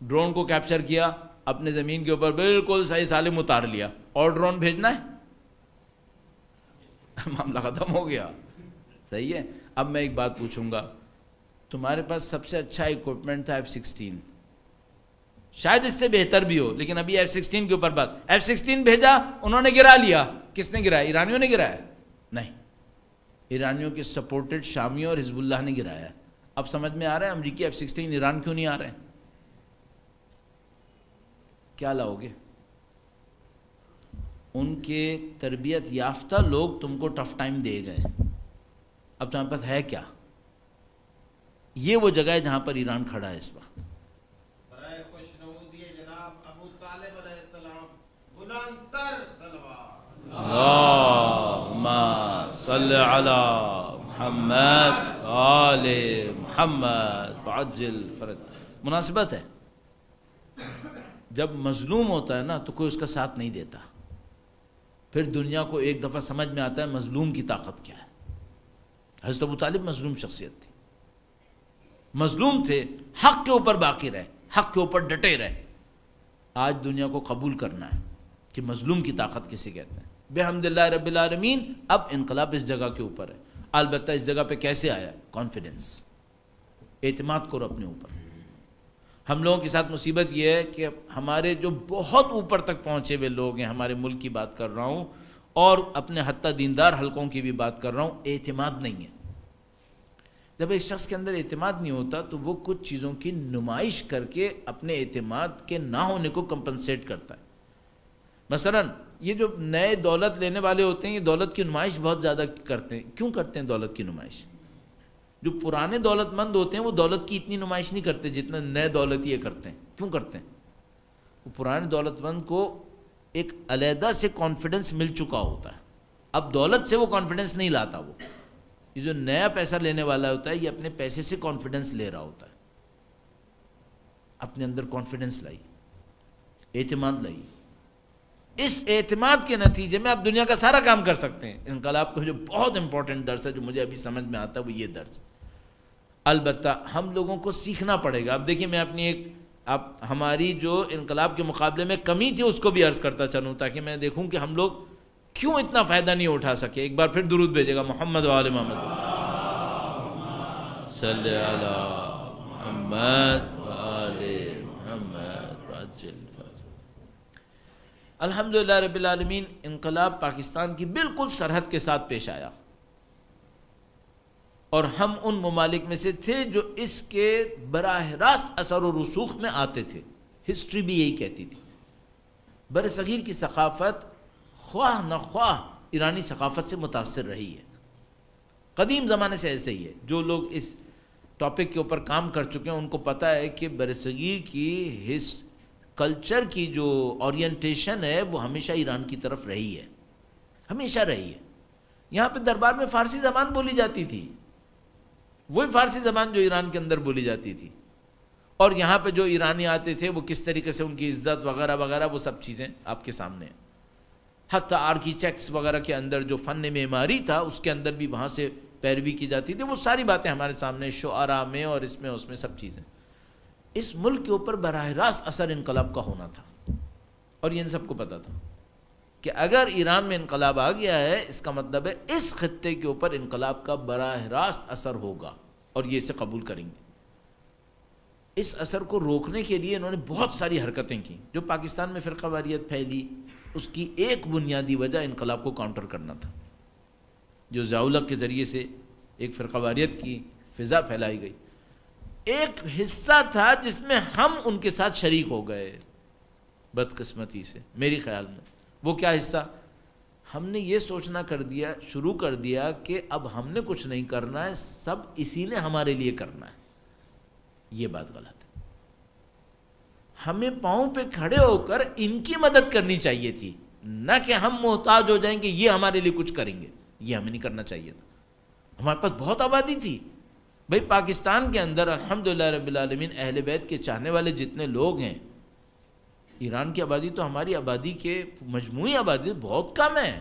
ڈرون کو کیپچر کیا، اپنے زمین کے اوپر بالکل صحیح سالم اتار لیا، اور ڈرون بھیجنا ہے، معاملہ ختم ہو گیا، صحیح ہے۔ اب میں ایک بات پوچھوں گا، تمہارے پاس سب سے اچھا ایکوپمنٹ تھا F-16، شاید اس سے بہتر بھی ہو، لیکن ابھی F-16 کے اوپر بات، F-16 بھیجا، انہوں نے گرا لیا، کس نے گرایا؟ ایرانیوں نے گرایا؟ نہیں، ایرانیوں کے سپورٹڈ شامیوں اور حزب اللہ نے گرایا۔ اب سمجھ میں آ رہا ہے امریکی F-16 ایران کیوں نہیں آ رہے ہیں؟ کیا لاؤ گے؟ ان کے تربیت یافتہ لوگ تم کو ٹف ٹائم دے گئے، اب تمہارے پاس ہے کیا؟ یہ وہ جگہ ہے جہاں پر ایران کھڑا ہے اس وقت۔ اللہم صلی علی محمد آل محمد وعجل فرج۔ مناسبت ہے، جب مظلوم ہوتا ہے نا تو کوئی اس کا ساتھ نہیں دیتا، پھر دنیا کو ایک دفعہ سمجھ میں آتا ہے مظلوم کی طاقت کیا ہے۔ حضرت ابو طالب مظلوم شخصیت تھی، مظلوم تھے، حق کے اوپر باقی رہے، حق کے اوپر ڈٹے رہے۔ آج دنیا کو قبول کرنا ہے کہ مظلوم کی طاقت کسے کہتے ہیں۔ بحمد اللہ رب العالمین اب انقلاب اس جگہ کے اوپر ہے، البتہ اس جگہ پہ کیسے آیا؟ کانفیڈنس، اعتماد کرو اپنے اوپر۔ ہم لوگوں کے ساتھ مصیبت یہ ہے کہ ہمارے جو بہت اوپر تک پہنچے ہوئے لوگ ہیں، ہمارے ملک کی بات کر رہا ہوں اور اپنے حتیٰ دیندار حلقوں کی بھی بات کر رہا ہوں، اعتماد نہیں ہے۔ جب ایک شخص کے اندر اعتماد نہیں ہوتا تو وہ کچھ چیزوں کی نمائش کر کے اپنے اعتماد کے نہ ہونے کو کمپنسیٹ کرتا ہے۔ مثلا یہ جو نئے دولت لینے والے ہوتے ہیں، یہ دولت کی نمائش بہت زیادہ کرتے ہیں۔ کیوں کرتے ہیں دولت کی نمائش؟ جو پرانے دولت مند ہوتے ہیں وہ دولت کی اتنی نمائش نہیں کرتے جتنا نئے دولت یہ کرتے ہیں۔ کیوں کرتے ہیں؟ وہ پرانے دولت مند کو ایک علیحدہ سے کانفیڈنس مل چکا ہوتا ہے، اب دولت سے وہ کانفیڈنس نہیں لاتا۔ وہ یہ جو نیا پیسہ لینے والا ہوتا ہے یہ اپنے پیسے سے کانفیڈنس لے رہا ہوتا ہے، اپنے اندر کانفیڈنس لائی، اعتماد لائی۔ اس اعتماد کے نتیجے میں آپ دنیا کا سارا کام کر سکتے ہیں۔ انقلاب کا جو بہت امپورٹنٹ درس ہے جو مجھے ابھی سمجھ میں آتا ہے وہ یہ درس ہے۔ البتہ ہم لوگوں کو سیکھنا پڑے گا۔ اب دیکھیے میں اپنی ہماری جو انقلاب کے مقابلے میں کمی تھی اس کو بھی عرض کرتا چلوں تاکہ میں دیکھوں کہ ہم لوگ کیوں اتنا فائدہ نہیں اٹھا سکے۔ ایک بار پھر درود بھیجے گا، محمد وآل محمد صلی علی محمد وآل محمد وعجل فرج۔ الحمدللہ رب العالمین، انقلاب پاکستان کی بالکل سرحد کے ساتھ پیش آیا اور ہم ان ممالک میں سے تھے جو اس کے براہ راست اثر و رسوخ میں آتے تھے۔ ہسٹری بھی یہی کہتی تھی، بر صغیر کی ثقافت خواہ نخواہ ایرانی ثقافت سے متاثر رہی ہے، قدیم زمانے سے ایسے ہی ہے۔ جو لوگ اس ٹاپک کے اوپر کام کر چکے ہیں ان کو پتہ ہے کہ بر صغیر کی کلچر کی جو اورینٹیشن ہے وہ ہمیشہ ایران کی طرف رہی ہے، ہمیشہ رہی ہے۔ یہاں پہ دربار میں فارسی زبان بولی جاتی تھی، وہی فارسی زبان جو ایران کے اندر بولی جاتی تھی، اور یہاں پہ جو ایرانی آتے تھے وہ کس طریقے سے ان کی عزت وغیرہ وغیرہ وہ سب چیزیں آپ کے سامنے ہیں۔ حتی آرکیٹیکٹس وغیرہ کے اندر جو فن معماری تھا اس کے اندر بھی وہاں سے پیروی کی جاتی تھی، وہ ساری باتیں ہمارے سامنے، شعراء میں اور اس میں سب چیزیں۔ اس ملک کے اوپر براہ راست اثر انقلاب کا ہونا تھا، اور یہ ان سب کو پتہ تھا کہ اگر ایران میں انقلاب آ گیا ہے اس کا مطلب ہے اس خطے کے اوپر انقلاب کا براہ راست اثر ہوگا، اور یہ اسے قبول کریں گے۔ اس اثر کو روکنے کے لیے انہوں نے بہت ساری حرکتیں کی۔ جو پاکستان میں فرقہ واریت پھیلی اس کی ایک بنیادی وجہ انقلاب کو کاؤنٹر کرنا تھا۔ جو ضیاء الحق کے ذریعے سے ایک فرقہ واریت کی فضا پھیلائی گئی، ایک حصہ تھا جس میں ہم ان کے ساتھ شریک ہو گئے بدقسمتی سے، میری خیال میں۔ وہ کیا حصہ؟ ہم نے یہ سوچنا شروع کر دیا کہ اب ہم نے کچھ نہیں کرنا ہے، سب اسی نے ہمارے لیے کرنا ہے۔ یہ بات غلط ہے۔ ہمیں پاؤں پہ کھڑے ہو کر ان کی مدد کرنی چاہیے تھی، نہ کہ ہم محتاج ہو جائیں کہ یہ ہمارے لیے کچھ کریں گے۔ یہ ہمیں نہیں کرنا چاہیے تھا۔ ہمارے پاس بہت آبادی تھی بھائی، پاکستان کے اندر الحمدللہ رب العالمین اہل بیت کے چاہنے والے جتنے لوگ ہیں، ایران کی آبادی تو ہماری آبادی کے مجموعی آبادی بہت کم ہے۔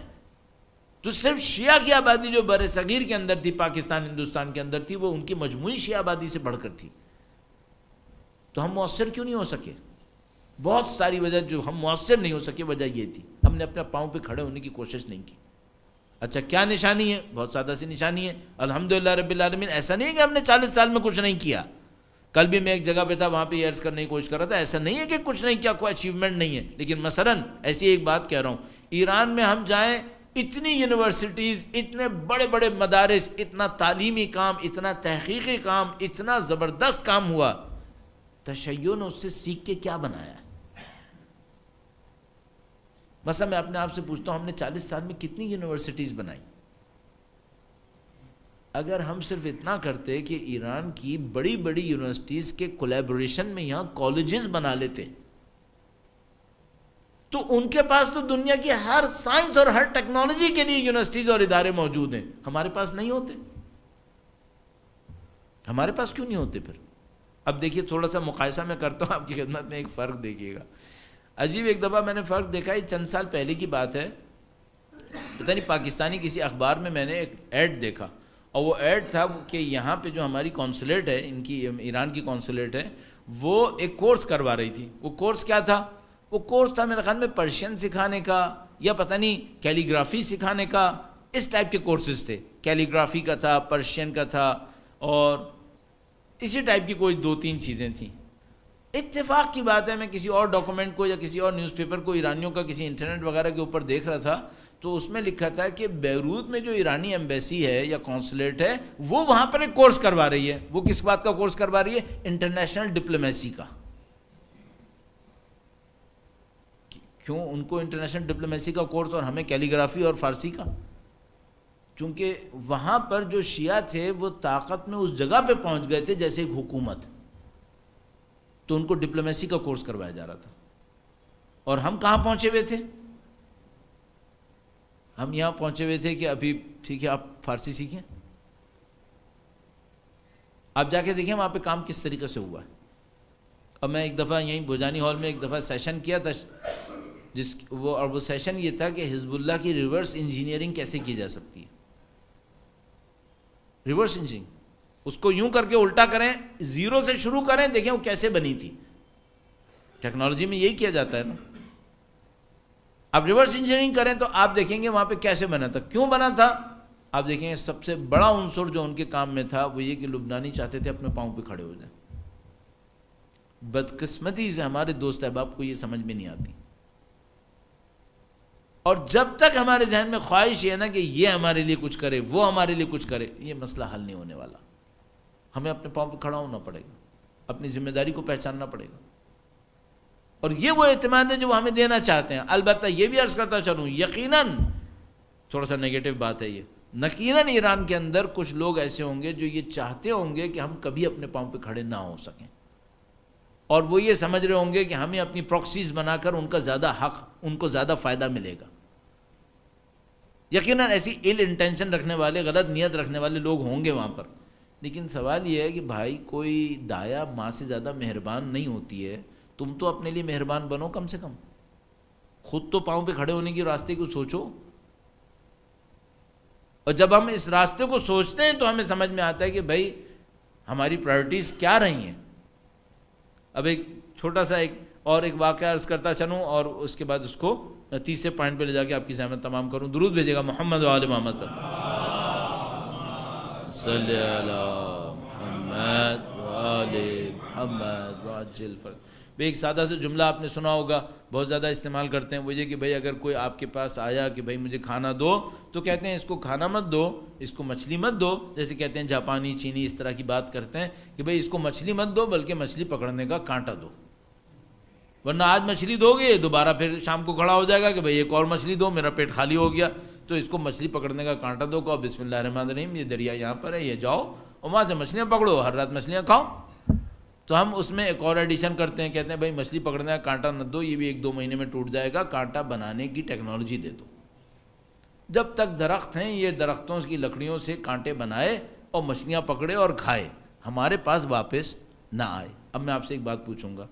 تو صرف شیعہ کی آبادی جو بر صغیر کے اندر تھی، پاکستان ہندوستان کے اندر تھی، وہ ان کی مجموعی شیعہ آبادی سے بڑھ کر تھی۔ تو ہم مؤثر کیوں نہیں ہو سکے؟ بہت ساری وجہ، جو ہم مؤثر نہیں ہو سکے وجہ یہ تھی، ہم نے اپنے پاؤں پہ کھڑے ہونے کی کوشش نہیں کی۔ اچھا کیا نشانی ہے؟ بہت سادہ سی نشانی ہے، الحمدللہ رب العالمین۔ ایسا نہیں ہے کہ ہم نے 40 سال میں کچھ نہیں کیا۔ کل بھی میں ایک جگہ پہ تھا، وہاں پہ یہ عرض کرنے کی کوشش کر رہا تھا، ایسا نہیں ہے کہ کچھ نہیں کیا، کوئی اچیومنٹ نہیں ہے، لیکن مثلا ایسی ایک بات کہہ رہا ہوں، ایران میں ہم جائیں، اتنی یونیورسٹیز، اتنے بڑے بڑے مدارس، اتنا تعلیمی کام، اتنا تحقیقی کام، اتنا زبردست کام ہوا، تشیع نے اس سے سیکھ کے کیا بنایا ہے؟ مثلا میں اپنے آپ سے پوچھتا ہوں، ہم نے 40 سال میں کتنی یونیورسٹیز بنائی؟ اگر ہم صرف اتنا کرتے کہ ایران کی بڑی بڑی یونیورسٹیز کے کولیبوریشن میں یہاں کالجز بنا لیتے، تو ان کے پاس تو دنیا کی ہر سائنس اور ہر ٹیکنالوجی کے لیے یونیورسٹیز اور ادارے موجود ہیں، ہمارے پاس نہیں ہوتے۔ ہمارے پاس کیوں نہیں ہوتے پھر؟ اب دیکھیے، تھوڑا سا مقایسہ میں کرتا ہوں آپ کی خدمت میں، ایک فرق دیکھیے گا عجیب۔ ایک دفعہ میں نے فرق دیکھا، یہ چند سال پہلے کی بات ہے، پتہ نہیں پاکستانی کسی اخبار میں میں نے ایک ایڈ دیکھا، اور وہ ایڈ تھا کہ یہاں پہ جو ہماری کونسلیٹ ہے، ان کی ایران کی کونسلیٹ ہے، وہ ایک کورس کروا رہی تھی۔ وہ کورس کیا تھا؟ وہ کورس تھا میرے خیال میں پرشین سکھانے کا، یا پتہ نہیں کیلیگرافی سکھانے کا، اس ٹائپ کے کورسز تھے۔ کیلیگرافی کا تھا، پرشین کا تھا، اور اسی ٹائپ کی کوئی 2-3 چیزیں تھیں۔ اتفاق کی بات ہے، میں کسی اور ڈاکومنٹ کو یا کسی اور نیوز پیپر کو ایرانیوں کا کسی انٹرنیٹ وغیرہ کے اوپر دیکھ رہا تھا، تو اس میں لکھا تھا کہ بیروت میں جو ایرانی ایمبیسی ہے یا کونسلیٹ ہے، وہ وہاں پر ایک کورس کروا رہی ہے۔ وہ کس بات کا کورس کروا رہی ہے؟ انٹرنیشنل ڈپلومیسی کا۔ کیوں ان کو انٹرنیشنل ڈپلومیسی کا کورس اور ہمیں کیلیگرافی اور فارسی کا؟ کیونکہ وہاں پر جو شیعہ تھے وہ طاقت میں اس جگہ پہ پہنچ گئے تھے جیسے ایک حکومت، تو ان کو ڈپلومیسی کا کورس کروایا جا رہا تھا۔ اور ہم کہاں پہنچے ہوئے تھے؟ ہم یہاں پہنچے ہوئے تھے کہ ابھی ٹھیک ہے آپ فارسی سیکھیں، آپ جا کے دیکھیں وہاں پہ کام کس طریقے سے ہوا ہے۔ اور میں ایک دفعہ یہیں بوجانی ہال میں ایک دفعہ سیشن کیا تھا، وہ سیشن یہ تھا کہ حزب اللہ کی ریورس انجینئرنگ کیسے کی جا سکتی ہے۔ ریورس انجینئرنگ، اس کو یوں کر کے الٹا کریں، زیرو سے شروع کریں، دیکھیں وہ کیسے بنی تھی۔ ٹیکنالوجی میں یہی کیا جاتا ہے نا۔ اب ریورس انجینئرنگ کریں تو آپ دیکھیں گے وہاں پہ کیسے بنا تھا، کیوں بنا تھا۔ آپ دیکھیں گے سب سے بڑا عنصر جو ان کے کام میں تھا وہ یہ کہ لبنانی چاہتے تھے اپنے پاؤں پہ کھڑے ہو جائیں۔ بدقسمتی سے ہمارے دوست احباب کو یہ سمجھ میں نہیں آتی، اور جب تک ہمارے ذہن میں خواہش ہے نا کہ یہ ہمارے لیے کچھ کرے، وہ ہمارے لیے کچھ کرے، یہ مسئلہ حل نہیں ہونے والا۔ ہمیں اپنے پاؤں پہ کھڑا ہونا پڑے گا، اپنی ذمہ داری کو پہچاننا پڑے گا۔ اور یہ وہ اعتماد ہے جو وہ ہمیں دینا چاہتے ہیں. البتہ یہ بھی عرض کرتا چلوں یقیناً تھوڑا سا نیگیٹو بات ہے یہ، یقیناً ایران کے اندر کچھ لوگ ایسے ہوں گے جو یہ چاہتے ہوں گے کہ ہم کبھی اپنے پاؤں پہ کھڑے نہ ہو سکیں، اور وہ یہ سمجھ رہے ہوں گے کہ ہمیں اپنی پراکسیز بنا کر ان کا زیادہ حق، ان کو زیادہ فائدہ ملے گا. یقیناً ایسی ایل انٹینشن رکھنے والے، غلط نیت رکھنے والے لوگ ہوں گے وہاں پر. لیکن سوال یہ ہے کہ بھائی کوئی دایا ماں سے زیادہ مہربان نہیں ہوتی ہے. تم تو اپنے لیے مہربان بنو، کم سے کم خود تو پاؤں پہ کھڑے ہونے کی راستے کو سوچو. اور جب ہم اس راستے کو سوچتے ہیں تو ہمیں سمجھ میں آتا ہے کہ بھائی ہماری پرائرٹیز کیا رہی ہیں. اب ایک چھوٹا سا ایک واقعہ عرض کرتا چلوں اور اس کے بعد اس کو تیسرے پوائنٹ پہ لے جا کے آپ کی زحمت تمام کروں. درود بھیجے گا محمد و آل محمد پر. صلی علی محمد و آل محمد وعجل فرج. ایک سادہ سے جملہ آپ نے سنا ہوگا، بہت زیادہ استعمال کرتے ہیں، وہ یہ کہ بھائی اگر کوئی آپ کے پاس آیا کہ بھائی مجھے کھانا دو، تو کہتے ہیں اس کو کھانا مت دو، اس کو مچھلی مت دو. جیسے کہتے ہیں جاپانی چینی اس طرح کی بات کرتے ہیں کہ بھائی اس کو مچھلی مت دو بلکہ مچھلی پکڑنے کا کانٹا دو، ورنہ آج مچھلی دو گے دوبارہ پھر شام کو کھڑا ہو جائے گا کہ بھئی ایک اور مچھلی دو، میرا پیٹ خالی ہو گیا. تو اس کو مچھلی پکڑنے کا کانٹا دو. کہو بسم اللہ الرحمن الرحیم، یہ دریا یہاں پر ہے، یہ جاؤ اور وہاں سے مچھلیاں پکڑو، ہر رات مچھلیاں کھاؤ. تو ہم اس میں ایک اور ایڈیشن کرتے ہیں، کہتے ہیں بھائی مچھلی پکڑنے کا کانٹا نہ دو، یہ بھی 1-2 مہینے میں ٹوٹ جائے گا، کانٹا بنانے کی ٹیکنالوجی دے دو. جب تک درخت ہیں یہ درختوں کی لکڑیوں سے کانٹے بنائے اور مچھلیاں پکڑے اور کھائے، ہمارے پاس واپس نہ آئے. اب میں آپ سے ایک بات پوچھوں گا،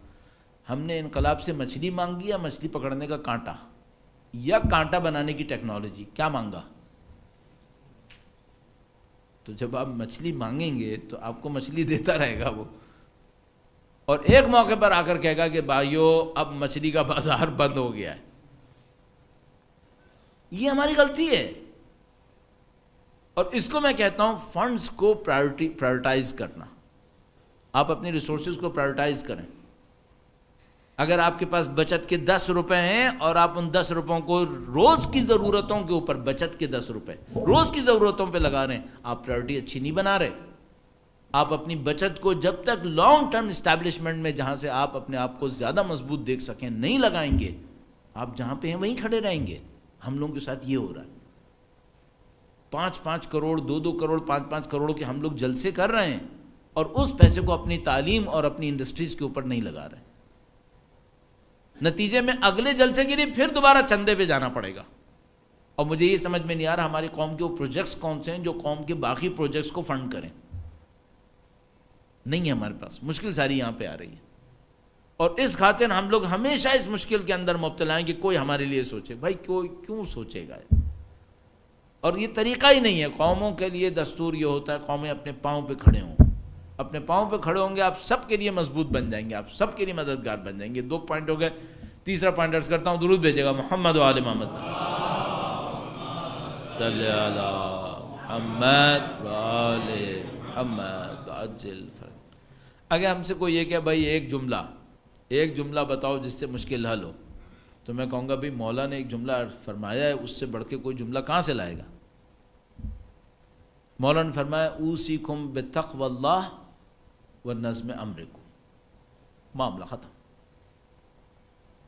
ہم نے انقلاب سے مچھلی مانگی یا مچھلی پکڑنے کا کانٹا یا کانٹا بنانے کی ٹیکنالوجی؟ کیا مانگا؟ تو جب آپ مچھلی مانگیں گے تو آپ کو مچھلی دیتا رہے گا وہ، اور ایک موقع پر آ کر کہے گا کہ بھائیو اب مچھلی کا بازار بند ہو گیا ہے. یہ ہماری غلطی ہے. اور اس کو میں کہتا ہوں فنڈز کو پرائرٹائز کرنا. آپ اپنی ریسورسز کو پرائرٹائز کریں. اگر آپ کے پاس بچت کے 10 روپے ہیں اور آپ ان 10 روپوں کو روز کی ضرورتوں کے اوپر، بچت کے 10 روپے روز کی ضرورتوں پہ لگا رہے ہیں، آپ پرائرٹی اچھی نہیں بنا رہے. آپ اپنی بچت کو جب تک لانگ ٹرم اسٹیبلشمنٹ میں، جہاں سے آپ اپنے آپ کو زیادہ مضبوط دیکھ سکیں، نہیں لگائیں گے، آپ جہاں پہ ہیں وہیں کھڑے رہیں گے. ہم لوگوں کے ساتھ یہ ہو رہا ہے. 5-5 کروڑ 2-2 کروڑ 5-5 کروڑ کے ہم لوگ جلسے کر رہے ہیں اور اس پیسے کو اپنی تعلیم اور اپنی انڈسٹریز کے اوپر نہیں لگا رہے. نتیجے میں اگلے جلسے کے لیے پھر دوبارہ چندے پہ جانا پڑے گا. اور مجھے یہ سمجھ میں نہیں آ رہا ہماری قوم کے وہ پروجیکٹس کون سے ہیں جو قوم کے باقی پروجیکٹس کو فنڈ کریں. نہیں ہے ہمارے پاس. مشکل ساری یہاں پہ آ رہی ہے اور اس خاطر ہم لوگ ہمیشہ اس مشکل کے اندر مبتلا ہیں کہ کوئی ہمارے لیے سوچے. بھائی کوئی کیوں سوچے گا؟ اور یہ طریقہ ہی نہیں ہے. قوموں کے لیے دستور یہ ہوتا ہے قومیں اپنے پاؤں پہ کھڑے ہوں. اپنے پاؤں پہ کھڑے ہوں گے آپ سب کے لیے مضبوط بن جائیں گے، آپ سب کے لیے مددگار بن جائیں گے. 2 پوائنٹ ہو گئے. تیسرا پوائنٹ عرض کرتا ہوں، درود بھیجے گا محمد و آل محمد. صلی علی محمد و آل محمد عجل فرج. اگر ہم سے کوئی یہ کہ بھائی ایک جملہ بتاؤ جس سے مشکل حل ہو، تو میں کہوں گا بھائی مولا نے ایک جملہ فرمایا ہے، اس سے بڑھ کے کوئی جملہ کہاں سے لائے گا؟ مولا نے فرمایا اوصیکم بتقوی اللہ ونظم امرکم. معاملہ ختم.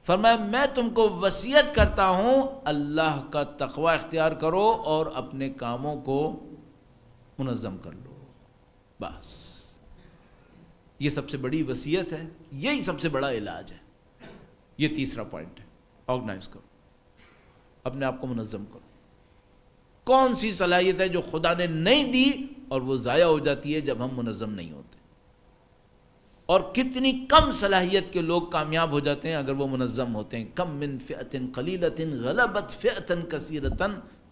فرمایا میں تم کو وصیت کرتا ہوں اللہ کا تقوی اختیار کرو اور اپنے کاموں کو منظم کر لو. بس یہ سب سے بڑی وصیت ہے، یہی سب سے بڑا علاج ہے. یہ تیسرا پوائنٹ ہے. آرگنائز کرو، اپنے آپ کو منظم کرو. کون سی صلاحیت ہے جو خدا نے نہیں دی اور وہ ضائع ہو جاتی ہے جب ہم منظم نہیں ہوتے؟ اور کتنی کم صلاحیت کے لوگ کامیاب ہو جاتے ہیں اگر وہ منظم ہوتے ہیں. کم من فئۃ قلیلۃ غلبت فئۃ کثیرۃ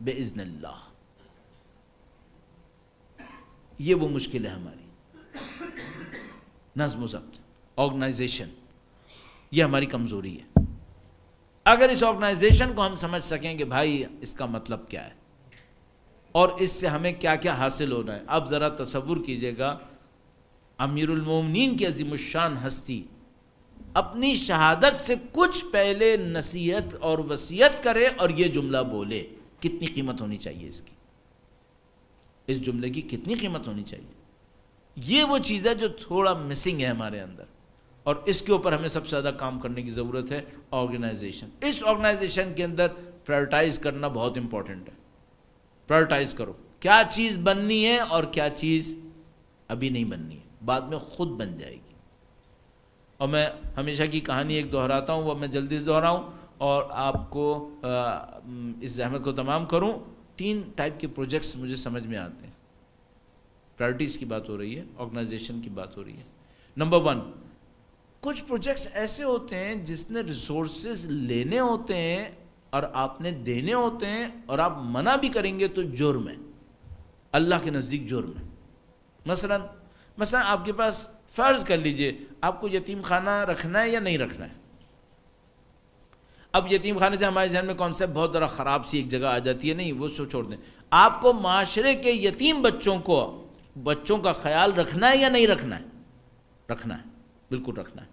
باذن اللہ. یہ وہ مشکل ہے ہماری. نظم و ضبط، آرگنائزیشن، یہ ہماری کمزوری ہے. اگر اس آرگنائزیشن کو ہم سمجھ سکیں کہ بھائی اس کا مطلب کیا ہے اور اس سے ہمیں کیا کیا حاصل ہونا ہے. اب ذرا تصور کیجئے گا امیر المومنین کی عظیم الشان ہستی اپنی شہادت سے کچھ پہلے نصیحت اور وصیت کرے اور یہ جملہ بولے. کتنی قیمت ہونی چاہیے اس کی؟ اس جملے کی کتنی قیمت ہونی چاہیے؟ یہ وہ چیز ہے جو تھوڑا مسنگ ہے ہمارے اندر. اور اس کے اوپر ہمیں سب سے زیادہ کام کرنے کی ضرورت ہے، آرگنائزیشن۔ اس آرگنائزیشن کے اندر پرائرٹائز کرنا بہت امپورٹنٹ ہے۔ پرائرٹائز کرو کیا چیز بننی ہے اور کیا چیز ابھی نہیں بننی ہے، بعد میں خود بن جائے گی۔ اور میں ہمیشہ کی کہانی ایک دہراتا ہوں، وہ میں جلدی سے دہراؤں اور آپ کو اس زحمت کو تمام کروں۔ 3 ٹائپ کے پروجیکٹس مجھے سمجھ میں آتے ہیں۔ پرائرٹیز کی بات ہو رہی ہے، آرگنائزیشن کی بات ہو رہی ہے۔ نمبر 1، کچھ پروجیکٹس ایسے ہوتے ہیں جس نے ریسورسز لینے ہوتے ہیں اور آپ نے دینے ہوتے ہیں، اور آپ منع بھی کریں گے تو جرم ہے، اللہ کے نزدیک جرم ہے۔ مثلا آپ کے پاس، فرض کر لیجئے آپ کو یتیم خانہ رکھنا ہے یا نہیں رکھنا ہے۔ اب یتیم خانے سے ہمارے ذہن میں کانسیپٹ بہت ذرا خراب سی ایک جگہ آ جاتی ہے، نہیں وہ سو چھوڑ دیں۔ آپ کو معاشرے کے یتیم بچوں کا خیال رکھنا ہے یا نہیں رکھنا ہے؟ رکھنا ہے، بالکل رکھنا ہے۔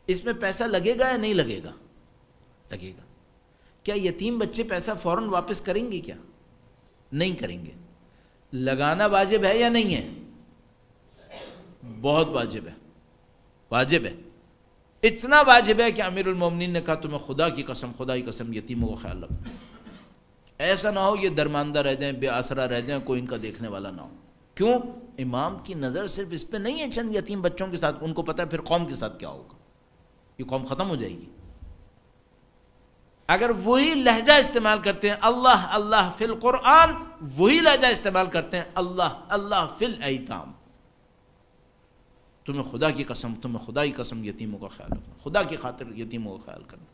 اس میں پیسہ لگے گا یا نہیں لگے گا؟ لگے گا۔ کیا یتیم بچے پیسہ فوراً واپس کریں گے؟ کیا نہیں کریں گے؟ لگانا واجب ہے یا نہیں ہے؟ بہت واجب ہے، واجب ہے، اتنا واجب ہے کہ امیر المومنین نے کہا تمہیں خدا کی قسم یتیموں کا خیال رکھنا، ایسا نہ ہو یہ درماندہ رہ جائیں، بے آسرا رہ جائیں، کوئی ان کا دیکھنے والا نہ ہو۔ کیوں؟ امام کی نظر صرف اس پہ نہیں ہے چند یتیم بچوں کے ساتھ، ان کو پتہ ہے پھر قوم کے ساتھ کیا ہوگا، یہ قوم ختم ہو جائے گی۔ اگر وہی لہجہ استعمال کرتے ہیں اللہ اللہ فی القرآن، وہی لہجہ استعمال کرتے ہیں اللہ اللہ فی الایتام، تمہیں خدا کی قسم یتیموں کا خیال رکھنا، خدا کی خاطر یتیموں کا خیال کرنا۔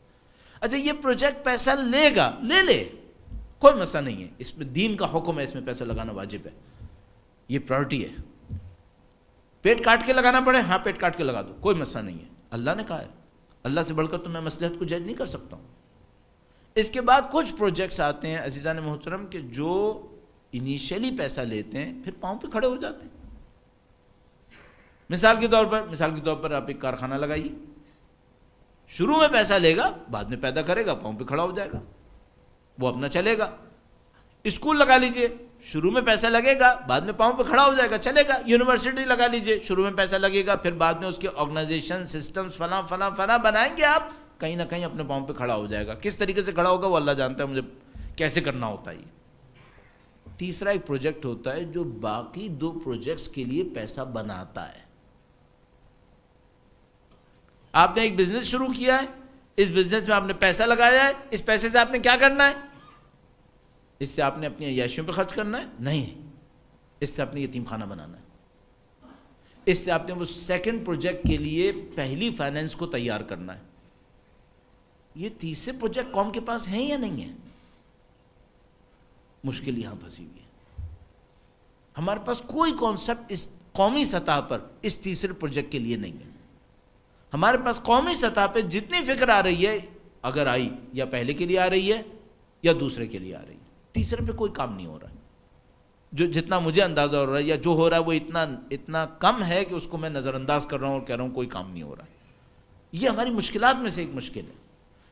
اچھا یہ پروجیکٹ پیسہ لے گا، لے کوئی مسئلہ نہیں ہے، اس میں دین کا حکم ہے، اس میں پیسہ لگانا واجب ہے، یہ پرائرٹی ہے۔ پیٹ کاٹ کے لگانا پڑے، ہاں پیٹ کاٹ کے لگا دو، کوئی مسئلہ نہیں ہے، اللہ نے کہا ہے، اللہ سے بڑھ کر تو میں مصلحت کو جج نہیں کر سکتا ہوں۔ اس کے بعد کچھ پروجیکٹس آتے ہیں عزیزان محترم کہ جو انیشیلی پیسہ لیتے ہیں پھر پاؤں پہ کھڑے ہو جاتے ہیں۔ مثال کے طور پر آپ ایک کارخانہ لگائیے، شروع میں پیسہ لے گا، بعد میں پیدا کرے گا، پاؤں پہ کھڑا ہو جائے گا، وہ اپنا چلے گا۔ اسکول لگا لیجئے، شروع میں پیسہ لگے گا، بعد میں پاؤں پہ کھڑا ہو جائے گا، چلے گا۔ یونیورسٹی لگا لیجئے، شروع میں پیسہ لگے گا، پھر بعد میں اس کے آرگنائزیشن سسٹمز فلاں بنائیں گے آپ، کہیں نہ کہیں اپنے پاؤں پہ کھڑا ہو جائے گا۔ کس طریقے سے کھڑا ہوگا وہ اللہ جانتا ہے، مجھے کیسے کرنا ہوتا ہے۔ تیسرا ایک پروجیکٹ ہوتا ہے جو باقی 2 پروجیکٹس کے لیے پیسہ بناتا ہے۔ آپ نے ایک بزنس شروع کیا ہے، اس بزنس میں آپ نے پیسہ لگایا ہے، اس پیسے سے آپ نے کیا کرنا ہے؟ اس سے آپ نے اپنی عیاشیوں پہ خرچ کرنا ہے؟ نہیں، اس سے آپ نے یتیم خانہ بنانا ہے، اس سے آپ نے وہ سیکنڈ پروجیکٹ کے لیے پہلی فائنینس کو تیار کرنا ہے۔ یہ تیسرے پروجیکٹ قوم کے پاس ہیں یا نہیں ہیں؟ مشکل یہاں پھنسی ہوئی ہے۔ ہمارے پاس کوئی کانسیپٹ اس قومی سطح پر اس تیسرے پروجیکٹ کے لیے نہیں ہے۔ ہمارے پاس قومی سطح پہ جتنی فکر آ رہی ہے، اگر آئی یا پہلے کے لیے آ رہی ہے یا دوسرے کے لیے آ رہی ہے، تیسرے پہ کوئی کام نہیں ہو رہا ہے۔ جو جتنا مجھے اندازہ ہو رہا ہے یا جو ہو رہا ہے وہ اتنا کم ہے کہ اس کو میں نظر انداز کر رہا ہوں اور کہہ رہا ہوں کوئی کام نہیں ہو رہا۔ یہ ہماری مشکلات میں سے ایک مشکل ہے۔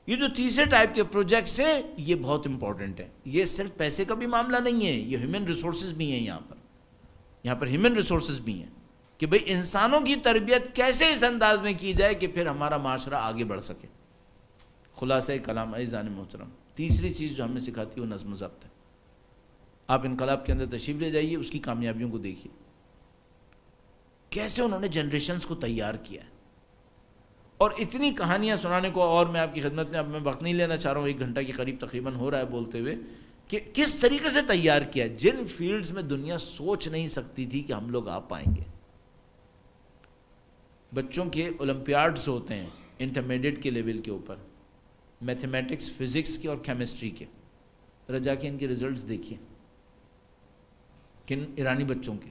یہ جو تیسرے ٹائپ کے پروجیکٹس ہیں یہ بہت امپورٹنٹ ہے۔ یہ صرف پیسے کا بھی معاملہ نہیں ہے، یہ ہیومن ریسورسز بھی ہیں۔ یہاں پر ہیومن ریسورسز بھی ہیں کہ بھئی انسانوں کی تربیت کیسے اس انداز میں کی جائے کہ پھر ہمارا معاشرہ آگے بڑھ سکے۔ خلاصہ کلام عزیزان محترم، تیسری چیز جو ہمیں سکھاتی ہے وہ نظم و ضبط ہے۔ آپ انقلاب کے اندر تشریف لے جائیے، اس کی کامیابیوں کو دیکھیے، کیسے انہوں نے جنریشنز کو تیار کیا ہے۔ اور اتنی کہانیاں سنانے کو، اور میں آپ کی خدمت میں اب میں وقت نہیں لینا چاہ رہا ہوں، 1 گھنٹہ کے قریب تقریباً ہو رہا ہے بولتے ہوئے، کہ کس طریقے سے تیار کیا، جن فیلڈز میں دنیا سوچ نہیں سکتی تھی کہ ہم لوگ آ پائیں گے۔ بچوں کے اولمپیاڈز ہوتے ہیں انٹرمیڈیٹ کے لیول کے اوپر، میتھمیٹکس، فزکس کے اور کیمسٹری کے، ذرا جا کے ان کے ریزلٹس دیکھیے، کن ایرانی بچوں کے۔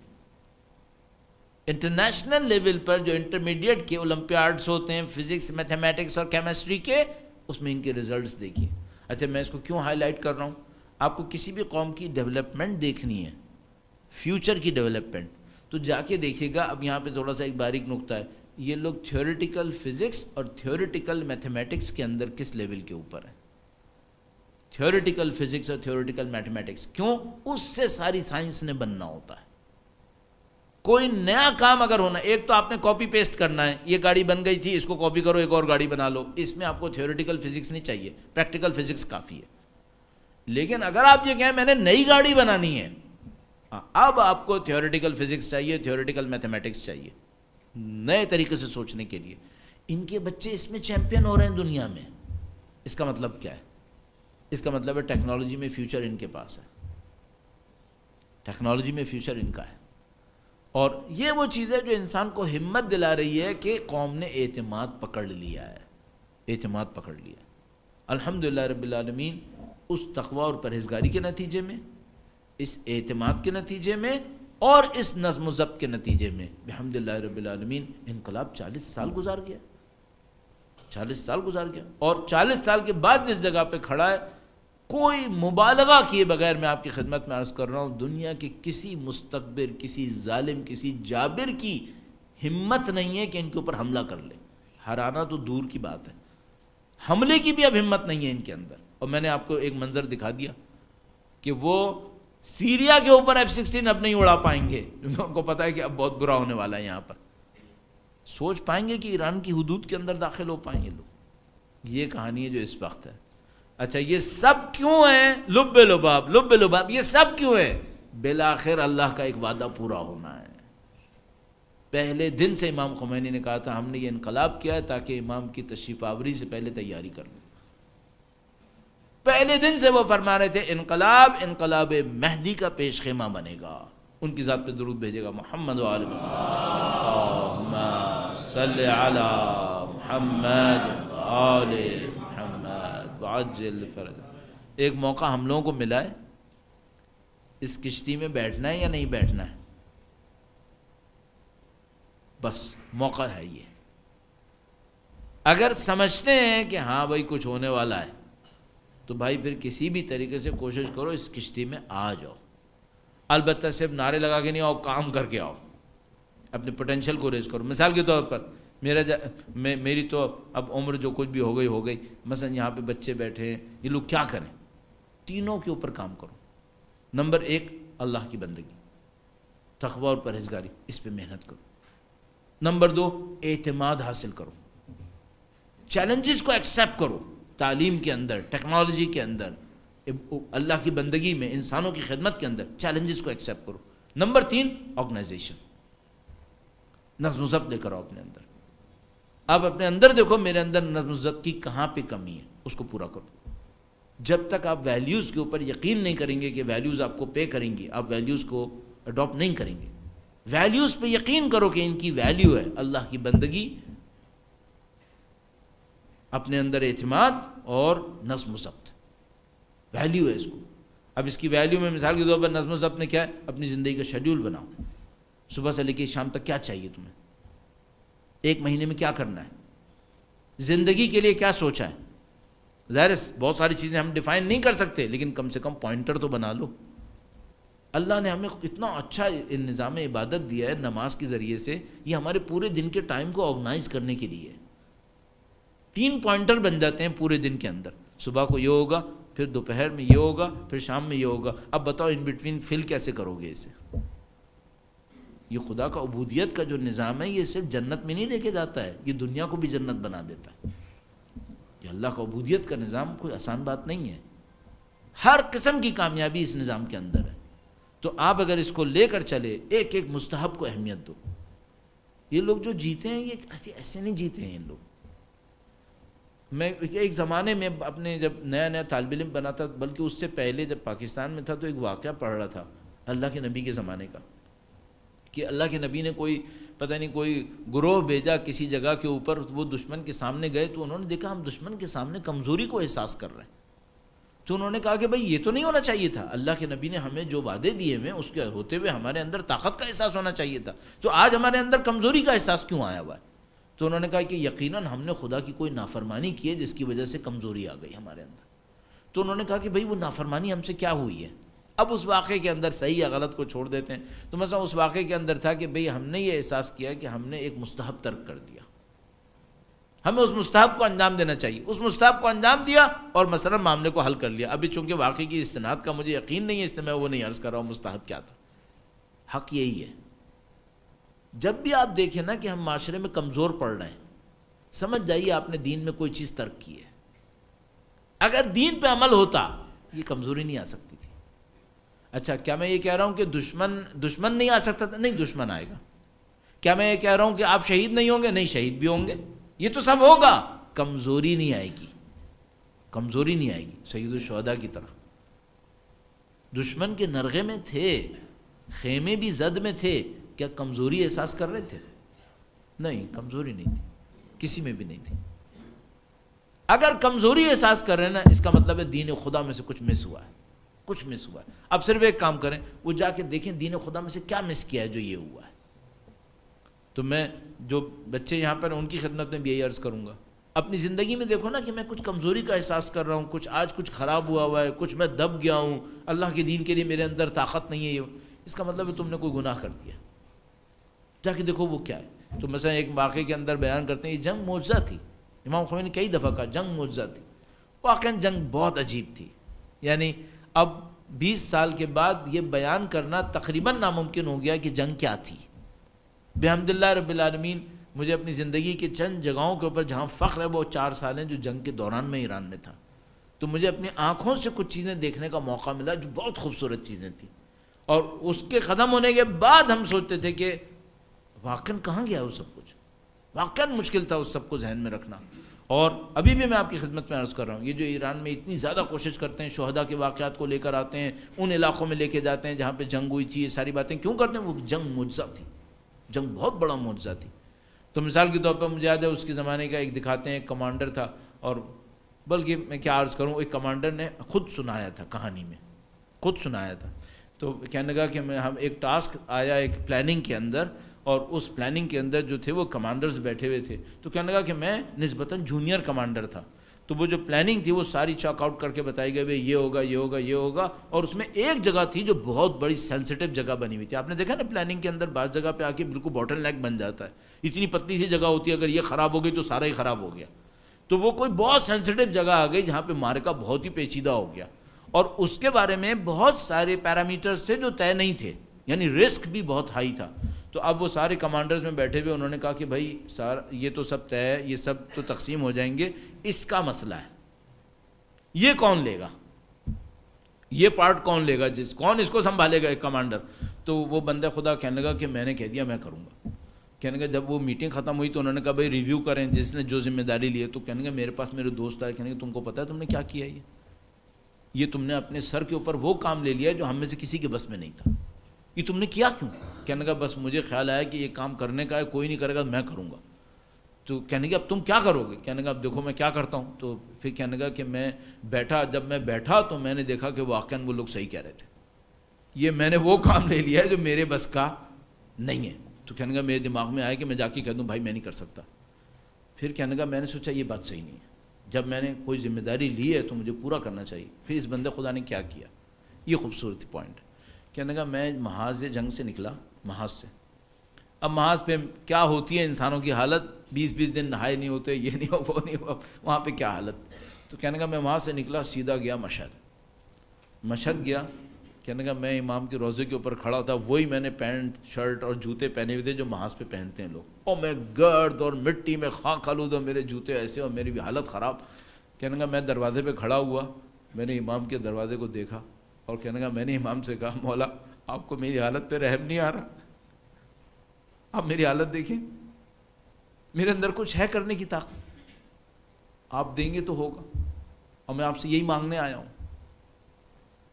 انٹرنیشنل لیول پر جو انٹرمیڈیٹ کے اولمپیاڈز ہوتے ہیں فزکس، میتھمیٹکس اور کیمسٹری کے، اس میں ان کے ریزلٹس دیکھیے۔ اچھا میں اس کو کیوں ہائی لائٹ کر رہا ہوں؟ آپ کو کسی بھی قوم کی ڈیولپمنٹ دیکھنی ہے، فیوچر کی ڈیولپمنٹ، تو جا کے دیکھیے گا۔ اب یہاں پہ تھوڑا سا ایک باریک نقطہ ہے، یہ لوگ تھیوریٹیکل فزکس اور تھیوریٹیکل میتھمیٹکس کے اندر کس لیول کے اوپر ہیں؟ تھیوریٹیکل فزکس اور تھیوریٹیکل میتھمیٹکس، کیوں؟ اس سے ساری سائنس نے بننا ہوتا ہے۔ کوئی نیا کام اگر ہونا، ایک تو آپ نے کاپی پیسٹ کرنا ہے، یہ گاڑی بن گئی تھی اس کو کاپی کرو ایک اور گاڑی بنا لو، اس میں آپ کو تھیوریٹیکل فزکس نہیں چاہیے، پریکٹیکل فزکس کافی ہے. لیکن اگر آپ یہ کہیں میں نے نئی گاڑی بنانی ہے، اب آپ کو تھیوریٹیکل فزکس چاہیے، تھیوریٹیکل میتھمیٹکس چاہیے نئے طریقے سے سوچنے کے لیے. ان کے بچے اس میں چیمپئن ہو رہے ہیں دنیا میں. اس کا مطلب کیا ہے؟ اس کا مطلب ہے ٹیکنالوجی میں فیوچر ان کے پاس ہے، ٹیکنالوجی میں فیوچر ان کا ہے. اور یہ وہ چیز ہے جو انسان کو ہمت دلا رہی ہے کہ قوم نے اعتماد پکڑ لیا ہے، اعتماد پکڑ لیا ہے. الحمدللہ رب العالمین اس تقوی اور پرہیزگاری کے نتیجے میں، اس اعتماد کے نتیجے میں اور اس نظم و ضبط کے نتیجے میں بحمدللہ رب العالمین انقلاب 40 سال گزار گیا، 40 سال گزار گیا. اور 40 سال کے بعد جس جگہ پہ کھڑا ہے، کوئی مبالغہ کیے بغیر میں آپ کی خدمت میں عرض کر رہا ہوں، دنیا کے کسی مستکبر، کسی ظالم، کسی جابر کی ہمت نہیں ہے کہ ان کے اوپر حملہ کر لے. ہرانا تو دور کی بات ہے، حملے کی بھی اب ہمت نہیں ہے ان کے اندر. اور میں نے آپ کو ایک منظر دکھا دیا کہ وہ سیریا کے اوپر F-16 اب نہیں اڑا پائیں گے، کیونکہ ان کو پتا ہے کہ اب بہت برا ہونے والا ہے یہاں پر. سوچ پائیں گے کہ ایران کی حدود کے اندر داخل ہو پائیں گے لوگ؟ یہ کہانی ہے جو اس وقت ہے. اچھا یہ سب کیوں ہے؟ لب لباب، لب لباب، یہ سب کیوں ہے؟ بالآخر اللہ کا ایک وعدہ پورا ہونا ہے. پہلے دن سے امام خمینی نے کہا تھا ہم نے یہ انقلاب کیا ہے تاکہ امام کی تشریف آوری سے پہلے تیاری کر لیں. پہلے دن سے وہ فرما رہے تھے انقلاب مہدی کا پیش خیمہ بنے گا. ان کی ذات پہ درود بھیجے گا محمد و آل اللہم صلی علی محمد و آل محمد وعجل فرج. ایک موقع ہم لوگوں کو ملا ہے، اس کشتی میں بیٹھنا ہے یا نہیں بیٹھنا ہے، بس موقع ہے یہ. اگر سمجھتے ہیں کہ ہاں بھائی کچھ ہونے والا ہے تو بھائی پھر کسی بھی طریقے سے کوشش کرو اس کشتی میں آ جاؤ. البتہ صرف نعرے لگا کے نہیں آؤ، کام کر کے آؤ، اپنے پوٹینشیل کو ریز کرو. مثال کے طور پر میری تو اب عمر جو کچھ بھی ہو گئی. مثلا یہاں پہ بچے بیٹھے ہیں، یہ لوگ کیا کریں؟ تینوں کے اوپر کام کرو. نمبر 1 اللہ کی بندگی، تقوی اور پرہیزگاری، اس پہ محنت کرو. نمبر 2 اعتماد حاصل کرو، چیلنجز کو ایکسیپٹ کرو. تعلیم کے اندر، ٹیکنالوجی کے اندر، اللہ کی بندگی میں، انسانوں کی خدمت کے اندر چیلنجز کو ایکسیپٹ کرو. نمبر 3 آرگنائزیشن، نظم و ضبط لے کر آؤ اپنے اندر. آپ اپنے اندر دیکھو میرے اندر نظم و ضبط کی کہاں پہ کمی ہے، اس کو پورا کرو. جب تک آپ ویلیوز کے اوپر یقین نہیں کریں گے کہ ویلیوز آپ کو پے کریں گی، آپ ویلیوز کو اڈاپٹ نہیں کریں گے. ویلیوز پہ یقین کرو کہ ان کی ویلیو ہے اللہ کی بندگی، اپنے اندر اعتماد اور نظم و ضبط، ویلیو ہے اس کو. اب اس کی ویلیو میں مثال کے طور پر نظم و ضبط نے کیا ہے؟ اپنی زندگی کا شیڈیول بناؤ. صبح سے لے کے شام تک کیا چاہیے تمہیں، ایک مہینے میں کیا کرنا ہے، زندگی کے لیے کیا سوچا ہے. ظاہر ہے بہت ساری چیزیں ہم ڈیفائن نہیں کر سکتے، لیکن کم سے کم پوائنٹر تو بنا لو. اللہ نے ہمیں اتنا اچھا نظام عبادت دیا ہے نماز کے ذریعے سے، یہ ہمارے پورے دن کے ٹائم کو آرگنائز کرنے کے لیے. 3 پوائنٹر بن جاتے ہیں پورے دن کے اندر. صبح کو یہ ہوگا، پھر دوپہر میں یہ ہوگا، پھر شام میں یہ ہوگا. اب بتاؤ ان بٹوین فل کیسے کرو گے اسے؟ یہ خدا کا عبودیت کا جو نظام ہے یہ صرف جنت میں نہیں لے کے جاتا ہے، یہ دنیا کو بھی جنت بنا دیتا ہے. یہ اللہ کا عبودیت کا نظام کوئی آسان بات نہیں ہے. ہر قسم کی کامیابی اس نظام کے اندر ہے. تو آپ اگر اس کو لے کر چلے، ایک ایک مستحب کو اہمیت دو. یہ لوگ جو جیتے ہیں یہ ایسے نہیں جیتے ہیں. ان لوگ، میں ایک زمانے میں اپنے جب نیا طالب علم بنا تھا، بلکہ اس سے پہلے جب پاکستان میں تھا، تو ایک واقعہ پڑھ رہا تھا اللہ کے نبی کے زمانے کا، کہ اللہ کے نبی نے کوئی پتہ نہیں کوئی گروہ بھیجا کسی جگہ کے اوپر. وہ دشمن کے سامنے گئے تو انہوں نے دیکھا ہم دشمن کے سامنے کمزوری کو احساس کر رہے ہیں. تو انہوں نے کہا کہ بھائی یہ تو نہیں ہونا چاہیے تھا، اللہ کے نبی نے ہمیں جو وعدے دیے ہوئے اس کے ہوتے ہوئے ہمارے اندر طاقت کا احساس ہونا چاہیے تھا، تو آج ہمارے اندر کمزوری کا احساس کیوں آیا ہوا ہے؟ تو انہوں نے کہا کہ یقیناً ہم نے خدا کی کوئی نافرمانی کی ہے جس کی وجہ سے کمزوری آ گئی ہمارے اندر. تو انہوں نے کہا کہ بھائی وہ نافرمانی ہم سے کیا ہوئی ہے؟ اب اس واقعے کے اندر صحیح یا غلط کو چھوڑ دیتے ہیں. تو مثلا اس واقعے کے اندر تھا کہ بھئی ہم نے یہ احساس کیا کہ ہم نے ایک مستحب ترک کر دیا، ہمیں اس مستحب کو انجام دینا چاہیے. اس مستحب کو انجام دیا اور مثلا معاملے کو حل کر لیا. ابھی چونکہ واقعے کی استناد کا مجھے یقین نہیں ہے، اس لیے میں وہ نہیں عرض کر رہا ہوں مستحب کیا تھا. حق یہی ہے جب بھی آپ دیکھیں نا کہ ہم معاشرے میں کمزور پڑ رہے ہیں، سمجھ جائیے آپ نے دین میں کوئی چیز ترک کی ہے۔ اگر دین پہ عمل ہوتا یہ کمزوری نہیں آ سکتی تھی۔ اچھا کیا میں یہ کہہ رہا ہوں کہ دشمن نہیں آ سکتا تھا؟ نہیں، دشمن آئے گا۔ کیا میں یہ کہہ رہا ہوں کہ آپ شہید نہیں ہوں گے؟ نہیں، شہید بھی ہوں گے، یہ تو سب ہوگا، کمزوری نہیں آئے گی، کمزوری نہیں آئے گی۔ سید الشہداء کی طرح دشمن کے نرغے میں تھے، خیمے بھی زد میں تھے، کیا کمزوری احساس کر رہے تھے؟ نہیں، کمزوری نہیں تھی، کسی میں بھی نہیں تھی۔ اگر کمزوری احساس کر رہے ہیں نا، اس کا مطلب ہے دین خدا میں سے کچھ مس ہوا ہے، کچھ مس ہوا ہے۔ اب صرف ایک کام کریں، وہ جا کے دیکھیں دین خدا میں سے کیا مس کیا ہے جو یہ ہوا ہے۔ تو میں جو بچے یہاں پر ان کی خدمت میں بھی یہی عرض کروں گا، اپنی زندگی میں دیکھو نا کہ میں کچھ کمزوری کا احساس کر رہا ہوں، کچھ خراب ہوا ہے، کچھ میں دب گیا ہوں، اللہ کے دین کے لیے میرے اندر طاقت نہیں ہے، اس کا مطلب ہے تم نے کوئی گناہ کر دیا۔ جا کے دیکھو وہ کیا ہے۔ تو مثلا ایک واقعے کے اندر بیان کرتے ہیں، یہ جنگ معجزہ تھی۔ امام خمینی نے کئی دفعہ کہا جنگ معجزہ تھی۔ واقعاً جنگ بہت عجیب تھی، یعنی اب 20 سال کے بعد یہ بیان کرنا تقریباً ناممکن ہو گیا کہ جنگ کیا تھی۔ بحمد اللہ رب العالمین مجھے اپنی زندگی کے چند جگہوں کے اوپر جہاں فخر ہے وہ 4 سال ہیں جو جنگ کے دوران میں ایران میں تھا، تو مجھے اپنی آنکھوں سے کچھ چیزیں دیکھنے کا موقع ملا جو بہت خوبصورت چیزیں تھیں، اور اس کے ختم ہونے کے بعد ہم سوچتے تھے کہ واقعاً کہاں گیا وہ سب کچھ۔ واقعاً مشکل تھا اس سب کو ذہن میں رکھنا۔ اور ابھی بھی میں آپ کی خدمت میں عرض کر رہا ہوں، یہ جو ایران میں اتنی زیادہ کوشش کرتے ہیں، شہداء کے واقعات کو لے کر آتے ہیں، ان علاقوں میں لے کے جاتے ہیں جہاں پہ جنگ ہوئی تھی، یہ ساری باتیں کیوں کرتے ہیں؟ وہ جنگ معجزہ تھی، جنگ بہت بڑا معجزہ تھی۔ تو مثال کے طور پر مجھے یاد ہے اس کے زمانے کا ایک دکھاتے ہیں، ایک کمانڈر تھا، اور بلکہ میں کیا عرض کروں، ایک کمانڈر نے خود سنایا تھا، کہانی میں خود سنایا تھا۔ تو کہنے لگا کہ ہم ایک ٹاسک آیا ایک پلاننگ کے اندر، اور اس پلاننگ کے اندر جو تھے وہ کمانڈرز بیٹھے ہوئے تھے، تو کہنے لگا کہ میں نسبتاً جونیئر کمانڈر تھا، تو وہ جو پلاننگ تھی وہ ساری چاک آؤٹ کر کے بتائی گئی، یہ ہوگا یہ ہوگا یہ ہوگا، اور اس میں ایک جگہ تھی جو بہت بڑی سینسیٹیو جگہ بنی ہوئی تھی۔ آپ نے دیکھا نا پلاننگ کے اندر بعض جگہ پہ آ کے بالکل باٹل نیک بن جاتا ہے، اتنی پتلی سی جگہ ہوتی ہے، اگر یہ خراب ہو گئی تو سارا ہی خراب ہو گیا۔ تو وہ کوئی بہت سینسیٹیو جگہ آ گئی جہاں پہ معرکہ بہت ہی پیچیدہ ہو گیا، اور اس کے بارے میں بہت سارے پیرامیٹرز تھے جو طے نہیں تھے، یعنی رسک بھی بہت ہائی تھا۔ تو اب وہ سارے کمانڈرز میں بیٹھے ہوئے، انہوں نے کہا کہ بھائی یہ تو سب طے ہے، یہ سب تو تقسیم ہو جائیں گے، اس کا مسئلہ ہے، یہ کون لے گا، یہ پارٹ کون لے گا، کون اس کو سنبھالے گا؟ ایک کمانڈر۔ تو وہ بندہ خدا کہنے لگا کہ میں نے کہہ دیا میں کروں گا۔ کہنے لگا جب وہ میٹنگ ختم ہوئی تو انہوں نے کہا بھائی ریویو کریں جس نے جو ذمہ داری لی ہے۔ تو کہنے لگا میرے پاس میرے دوست آئے، کہنے لگا تم کو پتہ ہے تم نے کیا کیا ہے؟ یہ تم نے اپنے سر کے اوپر وہ کام لے لیا جو ہم میں سے کسی کے بس میں نہیں تھا، یہ تم نے کیا کیوں؟ کہنے لگا بس مجھے خیال آیا کہ یہ کام کرنے کا ہے، کوئی نہیں کرے گا میں کروں گا۔ تو کہنے لگا اب تم کیا کرو گے؟ کہنے لگا اب دیکھو میں کیا کرتا ہوں۔ تو پھر کہنے لگا کہ جب میں بیٹھا تو میں نے دیکھا کہ واقعاً وہ لوگ صحیح کہہ رہے تھے، یہ میں نے وہ کام لے لیا ہے جو میرے بس کا نہیں ہے۔ تو کہنے لگا میرے دماغ میں آیا کہ میں جا کے کہہ دوں بھائی میں نہیں کر سکتا۔ پھر کہنے لگا میں نے سوچا یہ بات صحیح نہیں ہے، جب میں نے کوئی ذمہ داری لی ہے تو مجھے پورا کرنا چاہیے۔ پھر اس بندے خدا نے کیا کیا، یہ خوبصورت پوائنٹ۔ کہنے لگا میں محاذ جنگ سے نکلا، محاذ سے، اب محاذ پہ کیا ہوتی ہے انسانوں کی حالت، 20 دن نہائے نہیں ہوتے، یہ نہیں ہو وہ نہیں ہو، وہاں پہ کیا حالت۔ تو کہنے لگا میں وہاں سے نکلا سیدھا گیا مشہد گیا۔ کہنے لگا میں امام کے روضے کے اوپر کھڑا ہوتا، وہی میں نے پینٹ شرٹ اور جوتے پہنے ہوئے تھے جو محاذ پہ پہنتے ہیں لوگ، اور میں گرد اور مٹی میں خاک آلود، اور میرے جوتے ایسے اور میری بھی حالت خراب۔ کہنے لگا میں دروازے پہ کھڑا ہوا، میں نے امام کے دروازے کو دیکھا، اور کہنے لگا میں نے امام سے کہا مولا آپ کو میری حالت پہ رحم نہیں آ رہا؟ آپ میری حالت دیکھیں، میرے اندر کچھ ہے کرنے کی طاقت، آپ دیں گے تو ہوگا، اور میں آپ سے یہی مانگنے آیا ہوں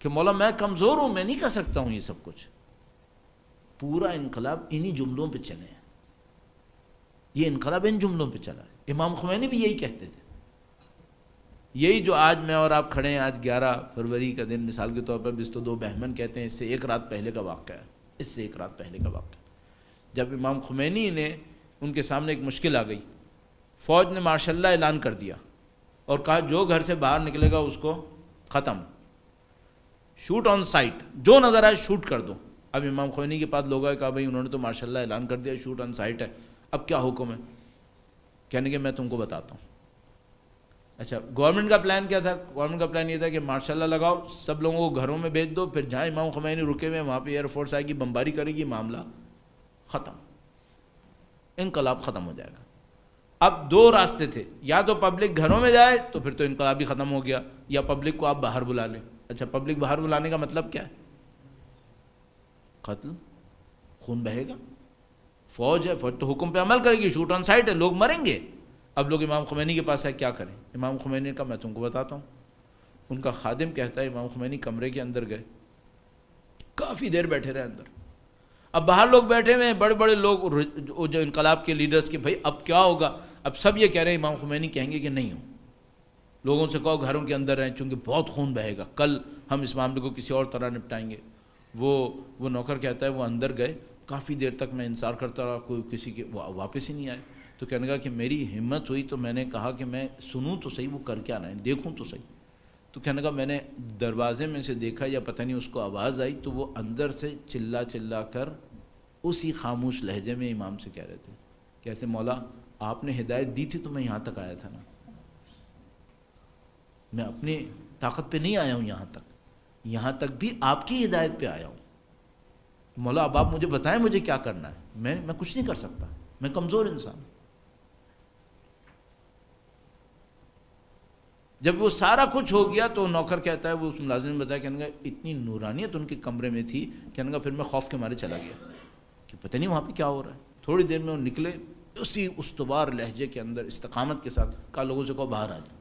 کہ مولا میں کمزور ہوں، میں نہیں کر سکتا ہوں یہ سب کچھ۔ پورا انقلاب انہی جملوں پہ چلے ہیں، یہ انقلاب ان جملوں پہ چلا ہے۔ امام خمینی بھی یہی کہتے تھے، یہی جو آج میں اور آپ کھڑے ہیں، آج 11 فروری کا دن مثال کے طور پر 22 بہمن کہتے ہیں، اس سے ایک رات پہلے کا واقعہ ہے، جب امام خمینی نے ان کے سامنے ایک مشکل آ گئی، فوج نے ماشاء اللہ اعلان کر دیا اور کہا جو گھر سے باہر نکلے گا اس کو ختم، شوٹ آن سائٹ، جو نظر آئے شوٹ کر دو۔ اب امام خمینی کے پاس لوگ آئے، کہا بھائی انہوں نے تو ماشاء اللہ اعلان کر دیا شوٹ آن سائٹ ہے، اب کیا حکم ہے؟ کہنے کہ میں تم کو بتاتا ہوں۔ اچھا گورنمنٹ کا پلان کیا تھا؟ گورنمنٹ کا پلان یہ تھا کہ ماشاء اللہ لگاؤ، سب لوگوں کو گھروں میں بھیج دو، پھر جہاں امام خمینی رکے ہوئے وہاں پہ ایئر فورس آئے گی، بمباری کرے گی، معاملہ ختم۔ انقلاب ختم ہو جائے گا۔ اب دو راستے تھے، یا تو پبلک گھروں میں جائے تو پھر تو انقلاب ہی ختم ہو گیا، یا پبلک کو آپ باہر بلا لیں۔ اچھا پبلک باہر بلانے کا مطلب کیا ہے؟ قتل، خون بہے گا، فوج ہے، فوج تو حکم پہ عمل کرے گی، شوٹ آن سائٹ ہے، لوگ مریں گے۔ اب لوگ امام خمینی کے پاس ہے، کیا کریں؟ امام خمینی کا میں تم کو بتاتا ہوں، ان کا خادم کہتا ہے امام خمینی کمرے کے اندر گئے، کافی دیر بیٹھے رہے اندر۔ اب باہر لوگ بیٹھے ہوئے ہیں، بڑے بڑے لوگ جو انقلاب کے لیڈرز کے، بھائی اب کیا ہوگا؟ اب سب یہ کہہ رہے ہیں امام خمینی کہیں گے کہ نہیں ہو، لوگوں سے کہو گھروں کے اندر رہیں چونکہ بہت خون بہے گا، کل ہم اس معاملے کو کسی اور طرح نپٹائیں گے۔ وہ نوکر کہتا ہے وہ اندر گئے، کافی دیر تک میں انتظار کرتا رہا، کوئی کسی کے واپس ہی نہیں آئے۔ تو کہنے لگا کہ میری ہمت ہوئی تو میں نے کہا کہ میں سنوں تو صحیح وہ کر کیا رہے ہیں، دیکھوں تو صحیح۔ تو کہنے لگا میں نے دروازے میں سے دیکھا یا پتہ نہیں اس کو آواز آئی تو وہ اندر سے چلا چلا کر اسی خاموش لہجے میں امام سے کہہ رہے تھے، کہتے مولا آپ نے ہدایت دی تھی تو میں یہاں تک آیا تھا نا، میں اپنی طاقت پہ نہیں آیا ہوں، یہاں تک بھی آپ کی ہدایت پہ آیا ہوں۔ مولا اب آپ مجھے بتائیں مجھے کیا کرنا ہے، میں کچھ نہیں کر سکتا، میں کمزور انسان ہوں۔ جب وہ سارا کچھ ہو گیا تو نوکر کہتا ہے، وہ اس ملازم نے بتایا، کہنے گا اتنی نورانیت ان کے کمرے میں تھی، کہنے گا پھر میں خوف کے مارے چلا گیا کہ پتہ نہیں وہاں پہ کیا ہو رہا ہے۔ تھوڑی دیر میں وہ نکلے، اسی استوار لہجے کے اندر استقامت کے ساتھ کہا لوگوں سے کہو باہر آ جائیں۔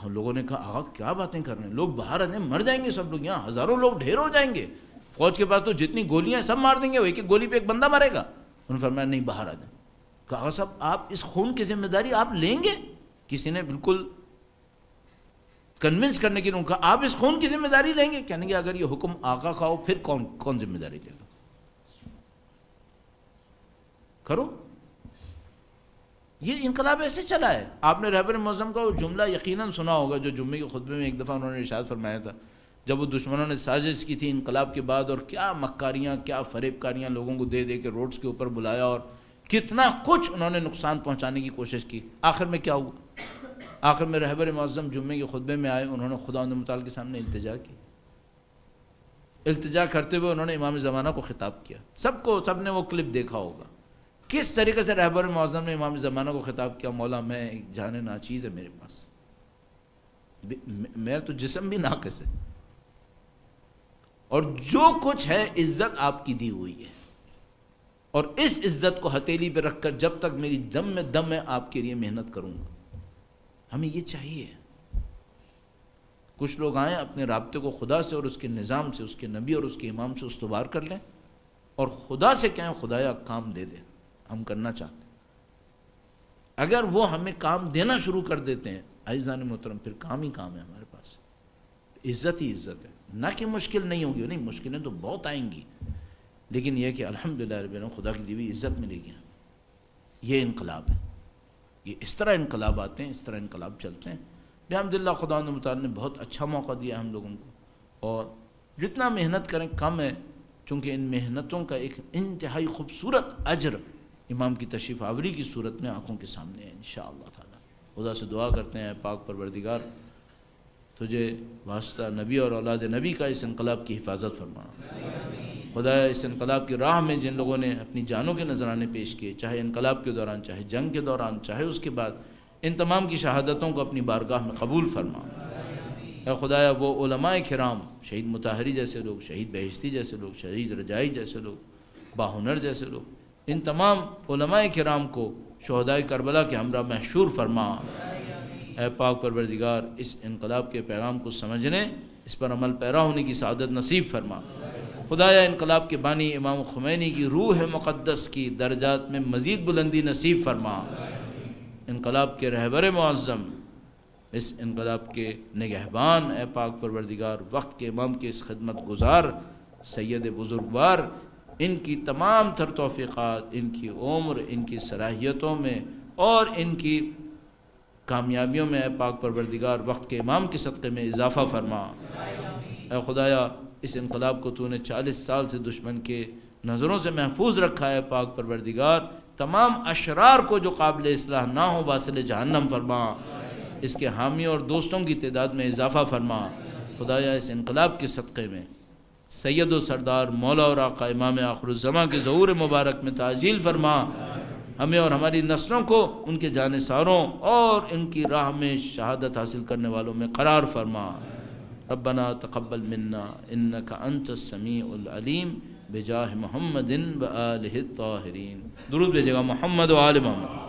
لوگوں نے کہا آقا کیا باتیں کر رہے ہیں، لوگ باہر آ جائیں، مر جائیں گے سب لوگ، یہاں ہزاروں لوگ ڈھیر ہو جائیں گے، فوج کے پاس تو جتنی گولیاں سب مار دیں گے، وہ ایک ایک گولی پہ ایک بندہ مرے گا۔ انہوں نے فرمایا نہیں باہر آ جائیں۔ کہا صاحب آپ اس خون کی ذمہ داری آپ لیں گے؟ کسی نے بالکل کنونس کرنے کے لیے کہا آپ اس خون کی ذمہ داری لیں گے؟ کہنے گے اگر یہ حکم آقا کا ہو پھر کون ذمہ داری لے گا؟ کرو۔ یہ انقلاب ایسے چلا ہے۔ آپ نے رہبر معظم کا وہ جملہ یقیناً سنا ہوگا جو جمعے کے خطبے میں ایک دفعہ انہوں نے ارشاد فرمایا تھا، جب وہ دشمنوں نے سازش کی تھی انقلاب کے بعد، اور کیا مکاریاں کیا فریب کاریاں لوگوں کو دے کے روڈز کے اوپر بلایا، اور کتنا کچھ انہوں نے نقصان پہنچانے کی کوشش کی، آخر میں کیا ہوا؟ آخر میں رہبر معظم جمعے کے خطبے میں آئے، انہوں نے خداوند متعال کے سامنے التجا کی۔ التجا کرتے ہوئے انہوں نے امام زمانہ کو خطاب کیا۔ سب نے وہ کلپ دیکھا ہوگا، کس طریقے سے رہبر معظم نے امام زمانہ کو خطاب کیا، مولا میں ایک جان ناچیز ہے میرے پاس، میرا تو جسم بھی ناقص ہے، اور جو کچھ ہے عزت آپ کی دی ہوئی ہے، اور اس عزت کو ہتھیلی پہ رکھ کر جب تک میری دم میں دم ہے آپ کے لیے محنت کروں گا۔ ہمیں یہ چاہیے۔ کچھ لوگ آئیں اپنے رابطے کو خدا سے اور اس کے نظام سے، اس کے نبی اور اس کے امام سے استوار کر لیں، اور خدا سے کہیں خدایا کام دے دے، ہم کرنا چاہتے ہیں۔ اگر وہ ہمیں کام دینا شروع کر دیتے ہیں عزیزان محترم، پھر کام ہی کام ہے ہمارے پاس، عزت ہی عزت ہے۔ نہ کہ مشکل نہیں ہوگی، نہیں مشکلیں تو بہت آئیں گی، لیکن یہ کہ الحمدللہ رب العالمین خدا کی دی ہوئی عزت ملے گی۔ یہ انقلاب ہے، یہ اس طرح انقلاب آتے ہیں، اس طرح انقلاب چلتے ہیں۔ الحمدللہ خداوند متعال نے بہت اچھا موقع دیا ہم لوگوں کو، اور جتنا محنت کریں کم ہے، چونکہ ان محنتوں کا ایک انتہائی خوبصورت اجر امام کی تشریف آوری کی صورت میں آنکھوں کے سامنے ہے انشاءاللہ تعالی۔ خدا سے دعا کرتے ہیں پاک پروردگار تجھے واسطہ نبی اور اولاد نبی کا اس انقلاب کی حفاظت فرما۔ خدا اس انقلاب کی راہ میں جن لوگوں نے اپنی جانوں کے نذرانے پیش کیے، چاہے انقلاب کے دوران، چاہے جنگ کے دوران، چاہے اس کے بعد، ان تمام کی شہادتوں کو اپنی بارگاہ میں قبول فرما۔ اے خدایا وہ علماء کرام، شہید مطہری جیسے لوگ، شہید بہشتی جیسے لوگ، شہید رجائی جیسے لوگ، باہنر جیسے لوگ، ان تمام علماء کرام کو شہدائے کربلا کے ہمراہ محشور فرما۔ اے پاک پروردگار اس انقلاب کے پیغام کو سمجھنے، اس پر عمل پیرا ہونے کی سعادت نصیب فرما۔ خدایا انقلاب کے بانی امام خمینی کی روح مقدس کی درجات میں مزید بلندی نصیب فرما۔ انقلاب کے رہبر معظم، اس انقلاب کے نگہبان، اے پاک پروردگار وقت کے امام کے اس خدمت گزار سید بزرگوار، ان کی تمام تر توفیقات، ان کی عمر، ان کی صلاحیتوں میں اور ان کی کامیابیوں میں اے پاک پروردگار وقت کے امام کے صدقے میں اضافہ فرما۔ اے خدایا اس انقلاب کو تو نے 40 سال سے دشمن کے نظروں سے محفوظ رکھا ہے، پاک پروردگار تمام اشرار کو جو قابل اصلاح نہ ہو واصل جہنم فرما، اس کے حامی اور دوستوں کی تعداد میں اضافہ فرما۔ خدایا اس انقلاب کے صدقے میں سید و سردار مولا اور آقا امام آخر الزماں کے ظہور مبارک میں تعجیل فرما۔ ہمیں اور ہماری نسلوں کو ان کے جانثاروں اور ان کی راہ میں شہادت حاصل کرنے والوں میں قرار فرما۔ ربنا تقبل منا انک انت السمیع العلیم بجاہ محمد و آلہ الطاہرین۔ درود بھیجے گا محمد و آل محمد۔